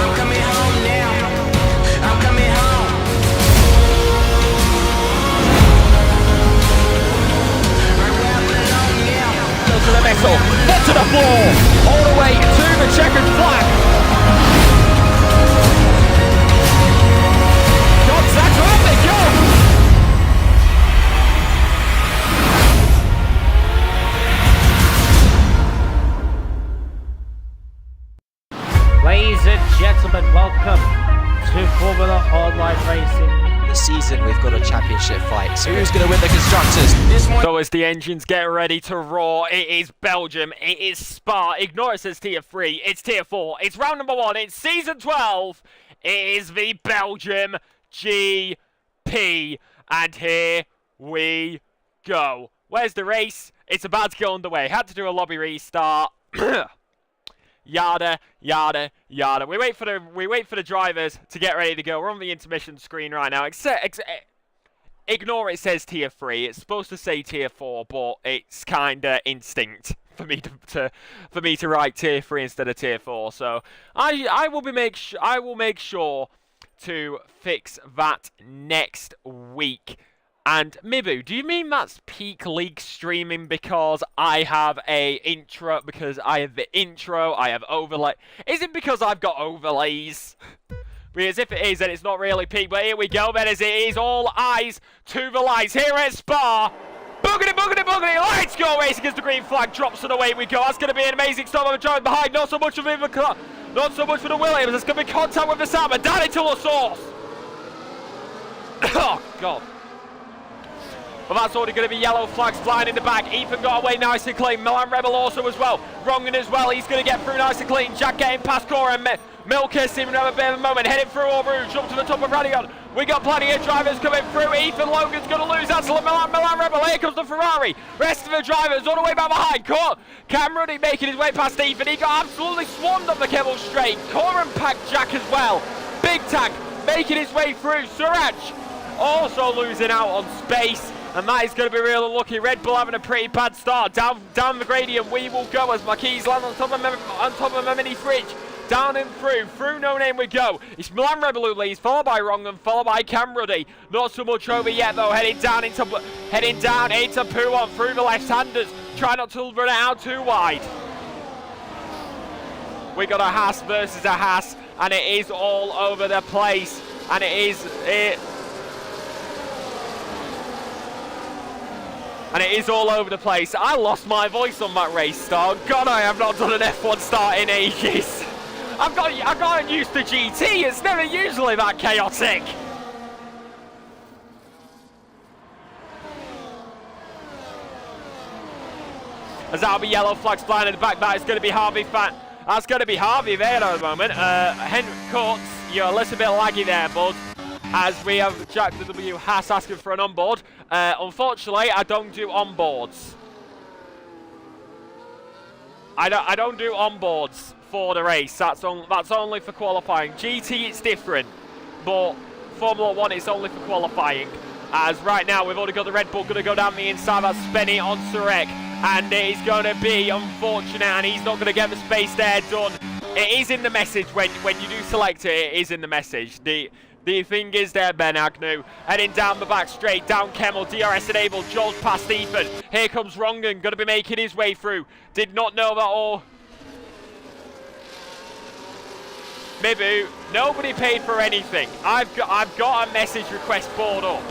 I'm coming home now. I'm coming home. Right where I belong now. To the metal, foot to the floor, all the way to the checkered flag. Contact, on they go! Ladies and gentlemen, welcome to Formula Online Racing. This season we've got a championship fight. So who's going to win the constructors? This morning. So as the engines get ready to roar, it is Belgium, it is Spa. Ignore it says tier 3, it's tier 4, it's round number 1, it's season 12. It is the Belgium GP. And here we go. Where's the race? It's about to go underway. Had to do a lobby restart. Yada, yada, yada. We wait for the drivers to get ready to go. We're on the intermission screen right now. Ignore it says tier 3. It's supposed to say tier 4, but it's kinda instinct for me to write tier 3 instead of tier 4. So I will make sure to fix that next week. And Mibu, do you mean that's peak league streaming because I have a intro? Because I have the intro, I have overlay. Is it because I've got overlays? Because if it is, then it's not really peak. But here we go, then, as it is all eyes to the lights here at Spa. Boogity, boogity, boogity. Let's go racing as the green flag drops and away we go. That's going to be an amazing stop. I'm driving behind. Not so much of him. Not so much for the Williams. It's going to be contact with the Salmon. Down into the source. Oh, God. But that's already going to be yellow flags flying in the back. Ethan got away nice and clean. Milan Rebel also as well. Wronging as well. He's going to get through nice and clean. Jack getting past Cora and Milker seeming to have a bit of a moment. Heading through All Rouge. Up to the top of Radion. We got plenty of drivers coming through. Ethan Logan's going to lose. That's Milan Rebel. Here comes the Ferrari. Rest of the drivers all the way back behind. Cam Ruddy making his way past Ethan. He got absolutely swarmed up the Kemmel Straight. Cora packed Jack as well. Big Tank making his way through. Suraj also losing out on space. And that is going to be really lucky. Red Bull having a pretty bad start. Down the gradient we will go as Marquis land on top of a mini fridge. Down and through No Name we go. It's Milan Rebel who leads, followed by Wrongham, followed by Cam Ruddy. Not so much over yet though. Heading down into Pouon through the left-handers. Try not to run it out too wide. We got a Haas versus a Haas, and it is all over the place. And it is all over the place. I lost my voice on that race start. God, I have not done an F1 start in ages. I've gotten used to GT. It's never usually that chaotic. As that'll be yellow flags flying in the back. That is going to be Harvey That's going to be Harvey there at the moment. Henry Courts, you're a little bit laggy there, bud. As we have Jack the W Haas asking for an onboard. Unfortunately, I don't do onboards. I don't do onboards for the race. That's only for qualifying. GT it's different, but Formula 1 it's only for qualifying. As right now we've already got the Red Bull going to go down the inside. That's Spenny on Surek, and it is going to be unfortunate, and he's not going to get the space there done. It is in the message when you do select it. It is in the message. The thing is there, Ben Agnew. Heading down the back straight, down Kemmel, DRS enabled, George past Ethan. Here comes Wrongen, going to be making his way through. Did not know that all. Mibu, nobody paid for anything. I've got a message request board up.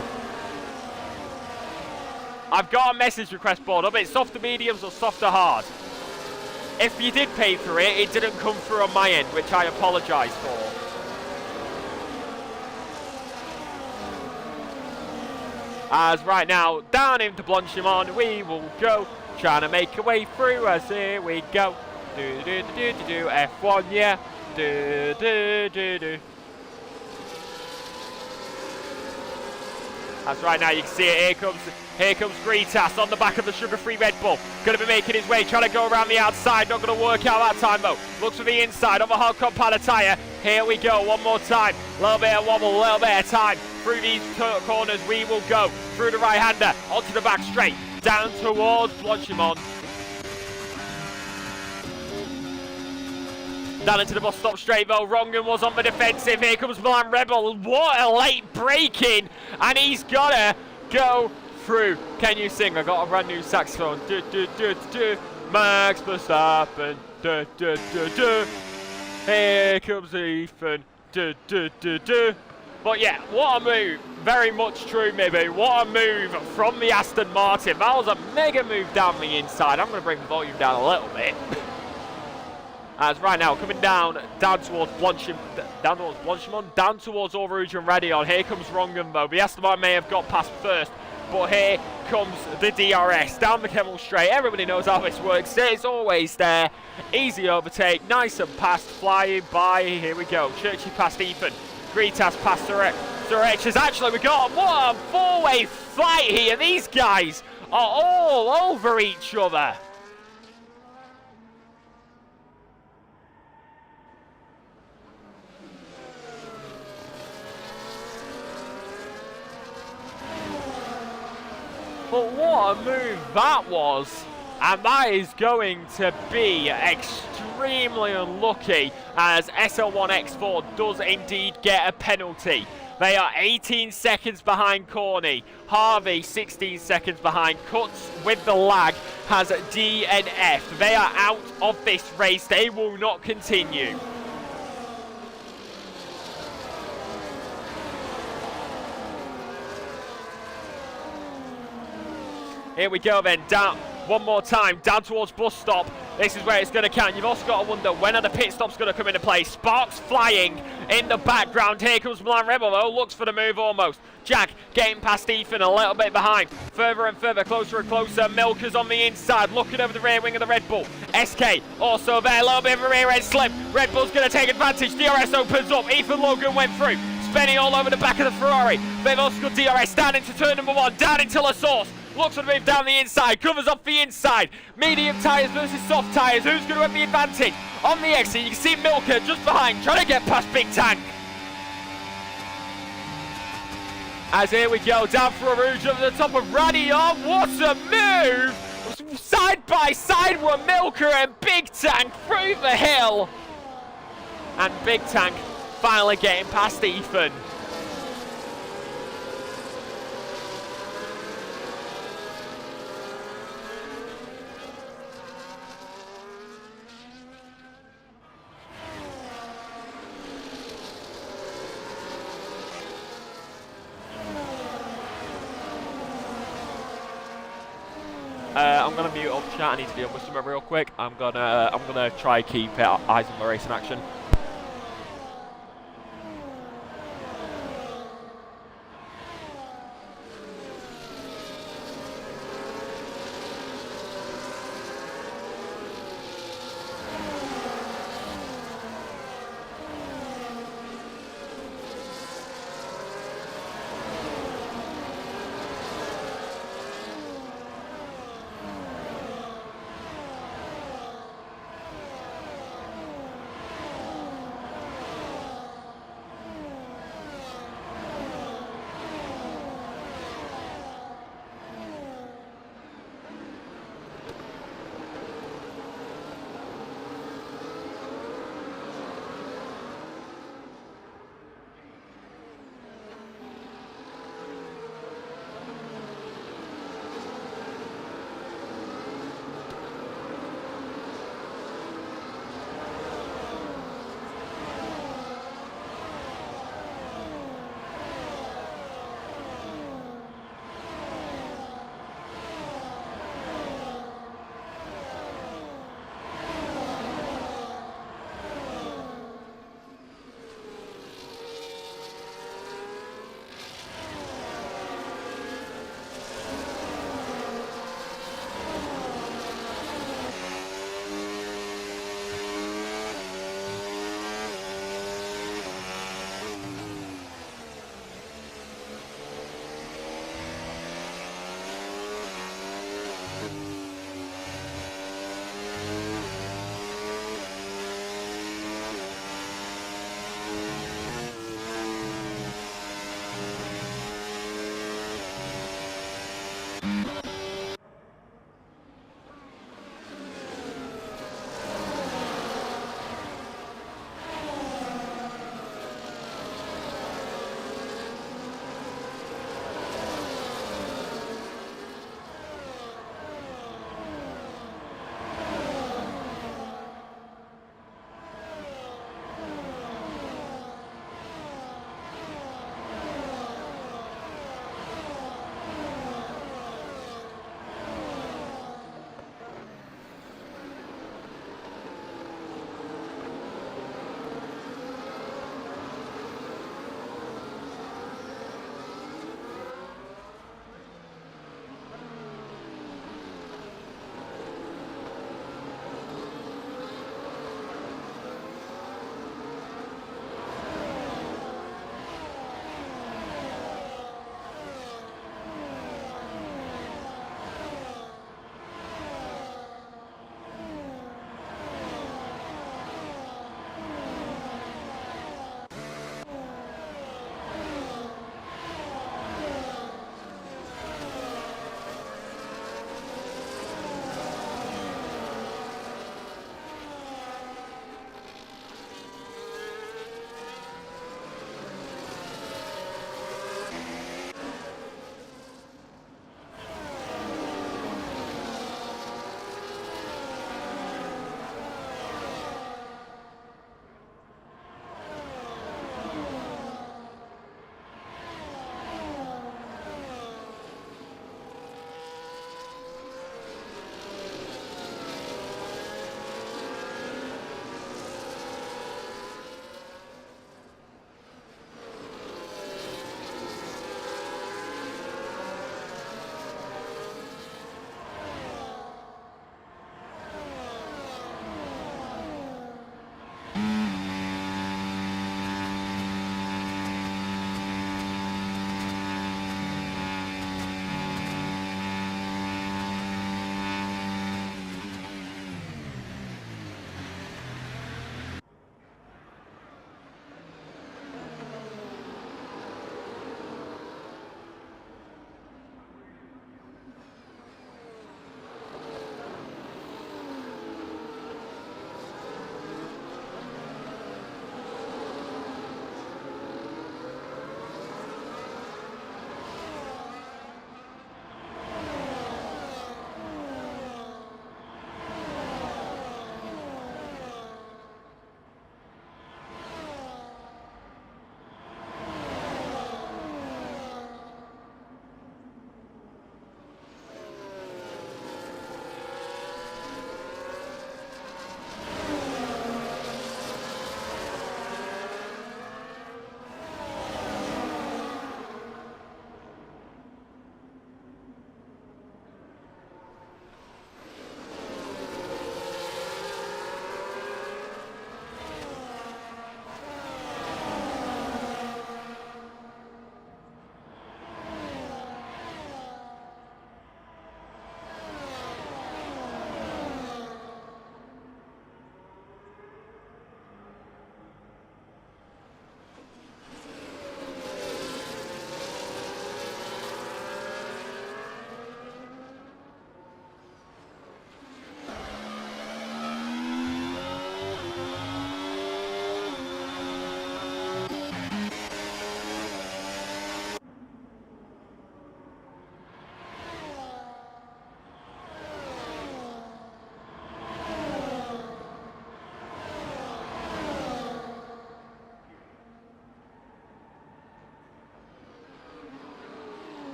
I've got a message request board up. It's soft to mediums or soft to hard. If you did pay for it, it didn't come through on my end, which I apologise for. As right now, down into Blanchimont, we will go, trying to make a way through, as here we go. Do, F1, yeah. Do. That's right now, you can see it, here comes Gritas on the back of the sugar-free Red Bull. Going to be making his way, trying to go around the outside, not going to work out that time though. Looks for the inside of a hard compound tyre. Here we go, one more time. A little bit of wobble, a little bit of time. Through these corners we will go. Through the right-hander, onto the back straight, down towards Blanchimont. Down into the bus stop straight though. Rongan was on the defensive. Here comes Milan Rebel. What a late break in. And he's got to go through. Can you sing? I got a brand new saxophone. Do, do, do, do. Max Verstappen. Do, do, do, do. Here comes Ethan. Do, do, do, do. But yeah, what a move. Very much true, maybe. What a move from the Aston Martin. That was a mega move down the inside. I'm going to bring the volume down a little bit. As right now, coming down towards Blanchimont, down towards Allrouge and Radion. Here comes Rongan though. The Aston Martin may have got past first, but here comes the DRS down the Kemmel Straight. Everybody knows how this works. It's always there. Easy overtake, nice and fast, flying by. Here we go. Churchy past Ethan. Gritas past Surech. Actually, we got what a four-way fight here. These guys are all over each other. But what a move that was, and that is going to be extremely unlucky as SL1X4 does indeed get a penalty. They are 18 seconds behind Corney, Harvey 16 seconds behind, Cuts with the lag has D and F. They are out of this race, they will not continue. Here we go then, down one more time, down towards bus stop. This is where it's going to count. You've also got to wonder, when are the pit stops going to come into play? Sparks flying in the background. Here comes Milan Rebel though, looks for the move almost. Jack getting past Ethan, a little bit behind. Further and further, closer and closer. Milker's on the inside, looking over the rear wing of the Red Bull. SK also there, a little bit of a rear end slip. Red Bull's going to take advantage. DRS opens up, Ethan Logan went through. Spinning all over the back of the Ferrari. They've also got DRS down into turn number 1, down into La Source. Looks for the move down the inside, covers off the inside. Medium tyres versus soft tyres. Who's going to have the advantage? On the exit, you can see Milker just behind, trying to get past Big Tank. As here we go, down for a Rouge over the top of Radion. What a move! Side by side were Milker and Big Tank through the hill. And Big Tank finally getting past Ethan. I'm gonna mute up chat. I need to deal with something real quick. I'm gonna try keep eyes on the race in action.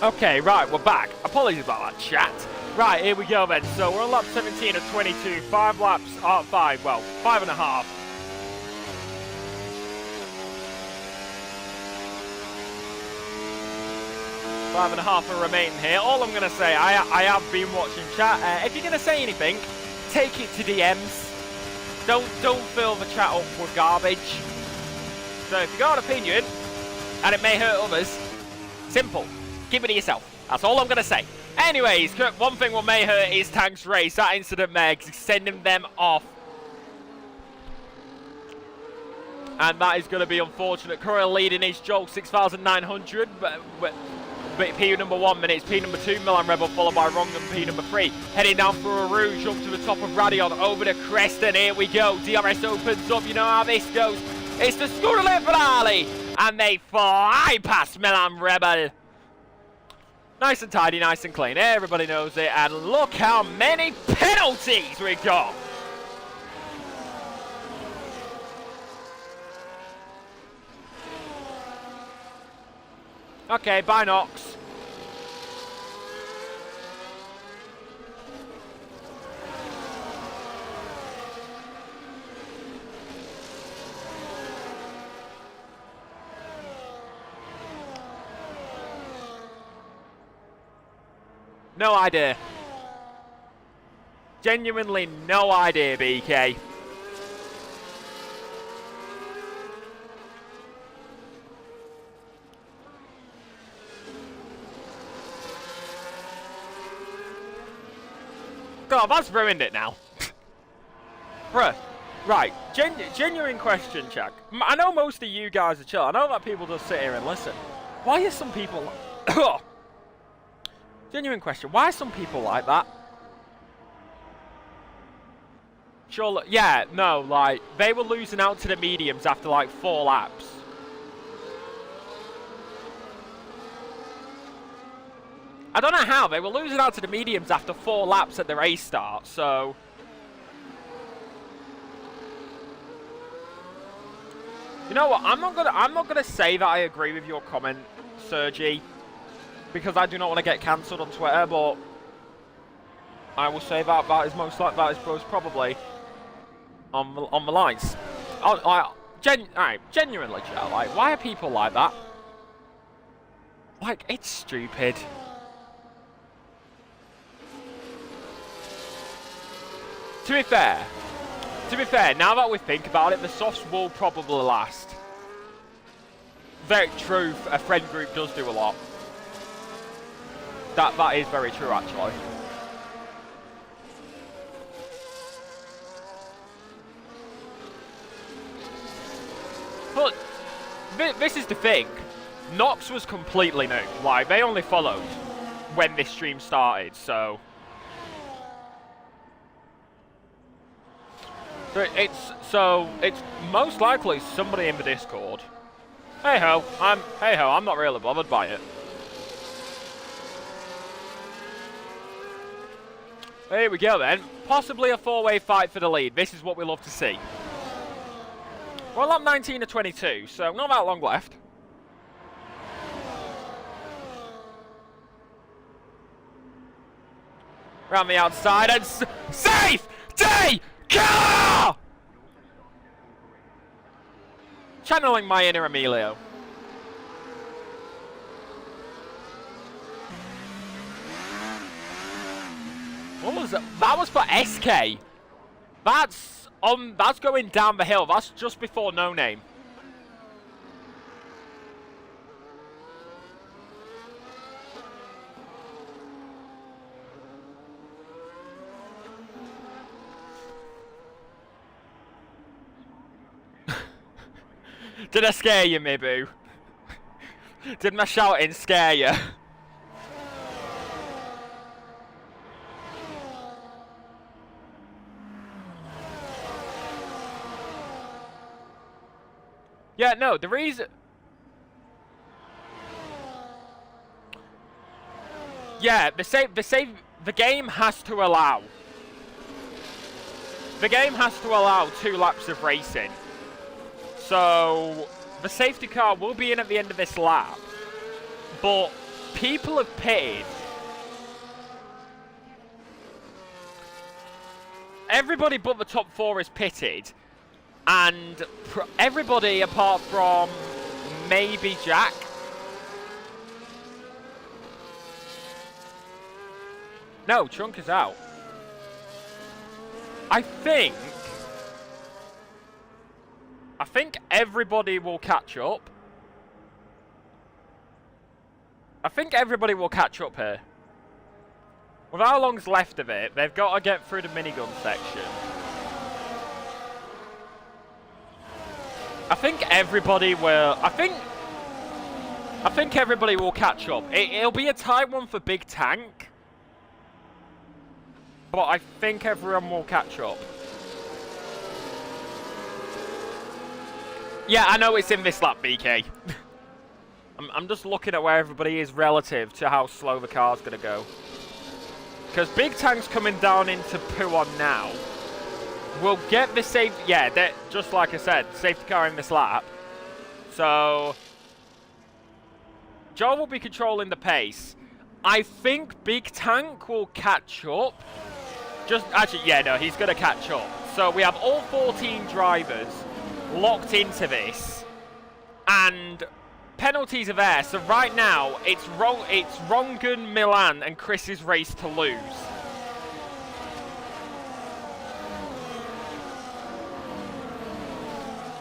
Okay, right, we're back. Apologies about that, chat. Right, here we go then. So we're on lap 17 of 22. 5 laps, 5, well, 5.5. Five and a half are remaining here. All I'm going to say, I have been watching chat. If you're going to say anything, take it to DMs. Don't fill the chat up with garbage. So if you got an opinion, and it may hurt others, simple. Keep it to yourself. That's all I'm going to say. Anyways, one thing what may hurt is Tank's race. That incident makes sending them off. And that is going to be unfortunate. Currently leading is Joel 6,900. But P number 1 minutes, P number 2 Milan Rebel, followed by Wrong and P number 3. Heading down for a Rouge up to the top of Radion, over the crest, and here we go. DRS opens up, you know how this goes. It's the Scooter finale, and they fly past Milan Rebel. Nice and tidy, nice and clean. Everybody knows it, and look how many penalties we got. Okay, bye Nox. No idea. Genuinely no idea, BK. God, that's ruined it now. Bruh. Right, genuine question, Chuck. I know most of you guys are chill. I know that people just sit here and listen. Why are some people... Genuine question. Why are some people like that? Sure, yeah, no, like, they were losing out to the mediums after like 4 laps. I don't know how, they were losing out to the mediums after 4 laps at the race start, so... You know what, I'm not gonna say that I agree with your comment, Sergi, because I do not want to get cancelled on Twitter, but I will say that that is most probably on the lines. Alright, genuinely, Joe, like, why are people like that? Like, it's stupid. To be fair, now that we think about it, the softs will probably last. Very true, a friend group does do a lot. That is very true, actually. But this is the thing. Nox was completely new. Like, they only followed when this stream started, so... it's most likely somebody in the Discord. Hey ho, I'm not really bothered by it. Here we go then. Possibly a 4-way fight for the lead. This is what we love to see. We're on lap 19 to 22, so not that long left. Around the outside and safe! Day! Killer! Channeling my inner Emilio. What was that? That was for SK. That's going down the hill. That's just before No Name. Did I scare you, Mibu? Did my shouting scare you? Yeah, no, the reason... Yeah, the game has to allow... The game has to allow 2 laps of racing. So, the safety car will be in at the end of this lap. But people have pitted. Everybody but the top 4 is pitted, and everybody apart from maybe Jack. No, Chunk is out. I think everybody will catch up. I think everybody will catch up here. With how long's left of it, they've got to get through the minigun section. I think everybody will. I think everybody will catch up. It'll be a tight one for Big Tank, but I think everyone will catch up. Yeah, I know it's in this lap, BK. I'm just looking at where everybody is relative to how slow the car's going to go. Because Big Tank's coming down into Puon now. We'll get the safe... Yeah, just like I said, safety car in this lap. So... Joe will be controlling the pace. I think Big Tank will catch up. Actually, yeah, no, he's going to catch up. So we have all 14 drivers locked into this. And... penalties are there, so right now it's Rongan, Milan, and Chris's race to lose.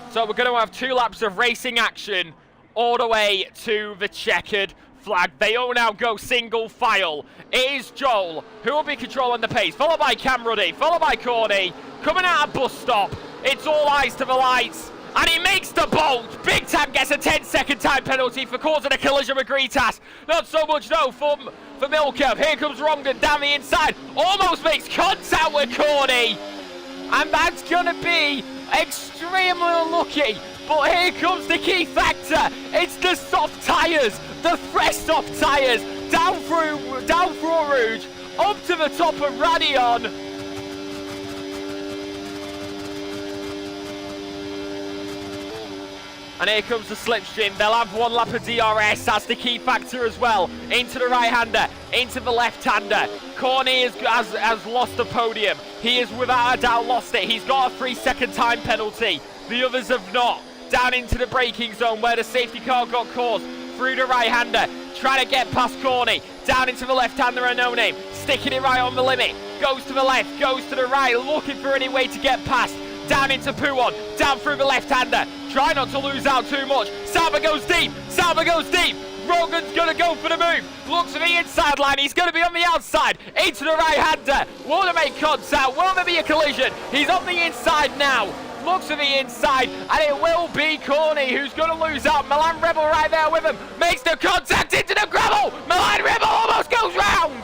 So we're going to have 2 laps of racing action all the way to the checkered flag. They all now go single file. It is Joel who will be controlling the pace, followed by Cam Ruddy, followed by Corny. Coming out of bus stop, it's all eyes to the lights. And he makes the bolt. Big Tam gets a 10-second time penalty for causing a collision with Gritas. Not so much, no, for Milker. Here comes Rongden down the inside. Almost makes contact with Corny. And that's going to be extremely unlucky. But here comes the key factor. It's the soft tyres. The fresh soft tyres. Down through Rouge. Up to the top of Radion. And here comes the slipstream. They'll have 1 lap of DRS. That's the key factor as well. Into the right-hander. Into the left-hander. Corny has lost the podium. He has without a doubt lost it. He's got a 3-second time penalty. The others have not. Down into the braking zone where the safety car got caught. Through the right-hander. Trying to get past Corny. Down into the left-hander and no name. Sticking it right on the limit. Goes to the left. Goes to the right. Looking for any way to get past. Down into Puon, down through the left-hander. Try not to lose out too much. Salva goes deep, Salva goes deep. Rogan's going to go for the move. Looks at the inside line, he's going to be on the outside. Into the right-hander. Will there make contact? Will there be a collision? He's on the inside now. Looks at the inside, and it will be Corny who's going to lose out. Milan Rebel right there with him. Makes the contact into the gravel. Milan Rebel almost goes round.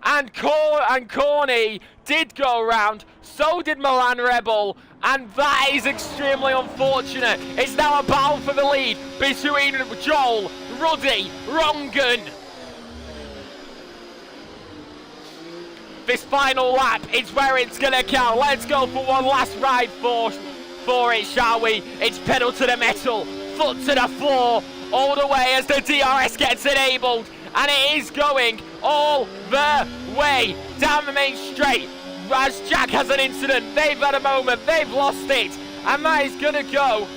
And Corny did go round, so did Milan Rebel, and that is extremely unfortunate. It's now a battle for the lead between Joel, Ruddy, Rongan. This final lap is where it's going to count. Let's go for one last ride for it, shall we? It's pedal to the metal, foot to the floor, all the way as the DRS gets enabled. And it is going all the way down the main straight. As Jack has an incident, they've had a moment, they've lost it. And that is going to go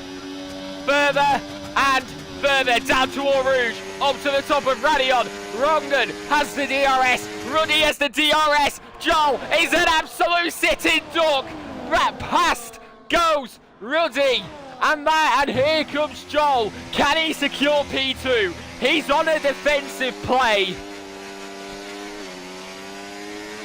further and further down to Eau Rouge, up to the top of Radion. Rongden has the DRS, Ruddy has the DRS. Joel is an absolute sitting duck. Right past goes Ruddy. And here comes Joel. Can he secure P2? He's on a defensive play.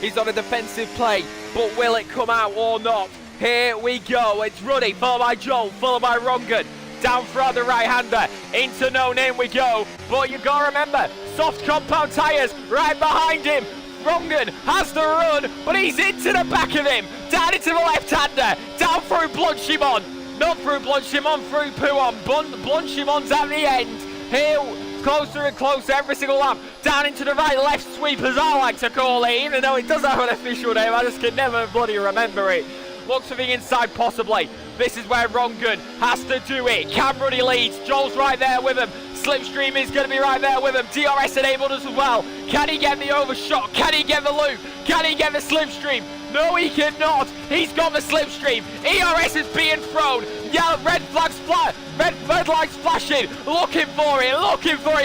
He's on a defensive play, but will it come out or not? Here we go. It's Ruddy, followed by Joel, followed by Rongan. Down throughout the right-hander. Into no name we go. But you got to remember, soft compound tyres right behind him. Rongan has the run, but he's into the back of him. Down into the left-hander. Down through Blanchimon. Not through Blanchimon, through Puon. Blanchimon's at the end. Here, closer and closer every single lap. Down into the right, left sweep as I like to call it, even though it does have an official name, I just can never bloody remember it. Looks for the inside possibly. This is where Rongen has to do it. Cam Ruddy leads. Joel's right there with him. Slipstream is going to be right there with him. DRS enabled as well. Can he get the overshot? Can he get the loop? Can he get the slipstream? No, he cannot. He's got the slipstream. ERS is being thrown. Yeah, red flags red lights flashing. Looking for it.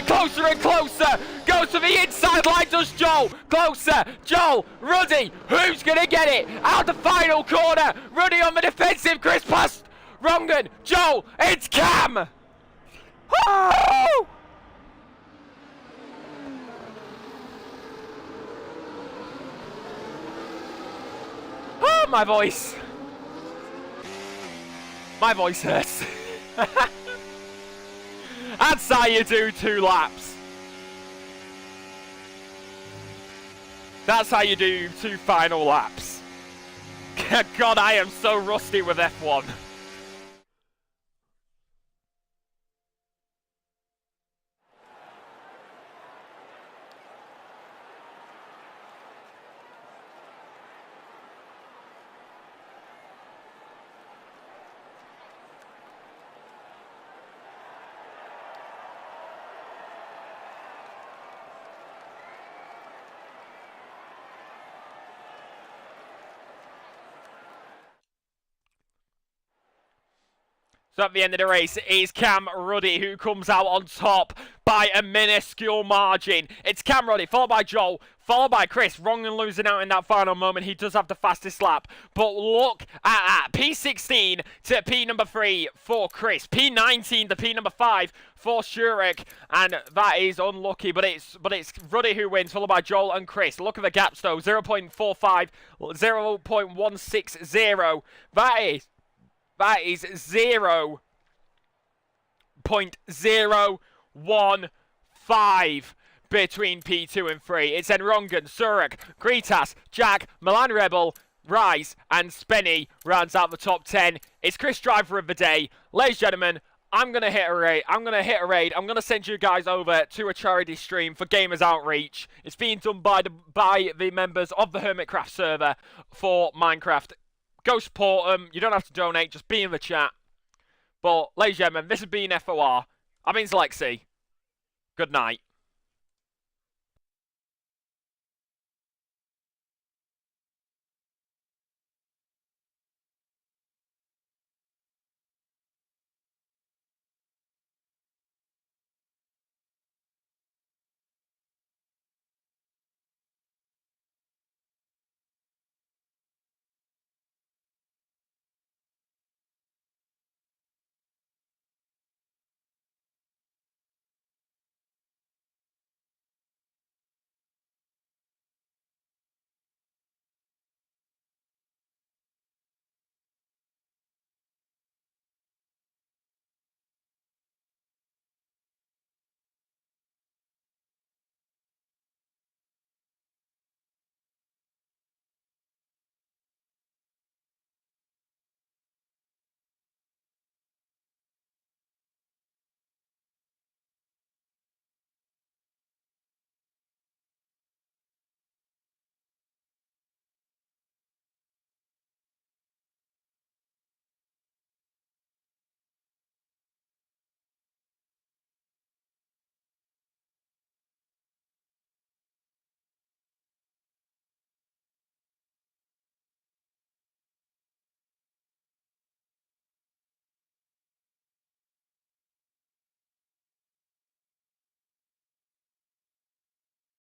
Closer and closer. Goes to the inside line, does Joel. Closer. Joel, Ruddy. Who's going to get it? Out the final corner. Ruddy on the defensive. Chris past Rongen. Joel, it's Cam. Woo! Oh, my voice. My voice hurts. That's how you do 2 laps. That's how you do 2 final laps. God, I am so rusty with F1. So at the end of the race, it is Cam Ruddy who comes out on top by a minuscule margin. It's Cam Ruddy, followed by Joel, followed by Chris. Rongen losing out in that final moment. He does have the fastest lap. But look at that. P16 to P number 3 for Chris. P19 to P number 5 for Shurik. And that is unlucky, but it's Ruddy who wins, followed by Joel and Chris. Look at the gaps though. 0.45, 0.160. That is 0.015 between P2 and 3. It's then Rongen, Surik, Gritas, Jack, Milan Rebel, Rise, and Spenny rounds out the top 10. It's Chris Driver of the day. Ladies and gentlemen, I'm going to hit a raid. I'm going to send you guys over to a charity stream for Gamers Outreach. It's being done by the members of the Hermitcraft server for Minecraft. Go support them. You don't have to donate. Just be in the chat. But, ladies and gentlemen, this has been FOR. I've been Lexi. Good night.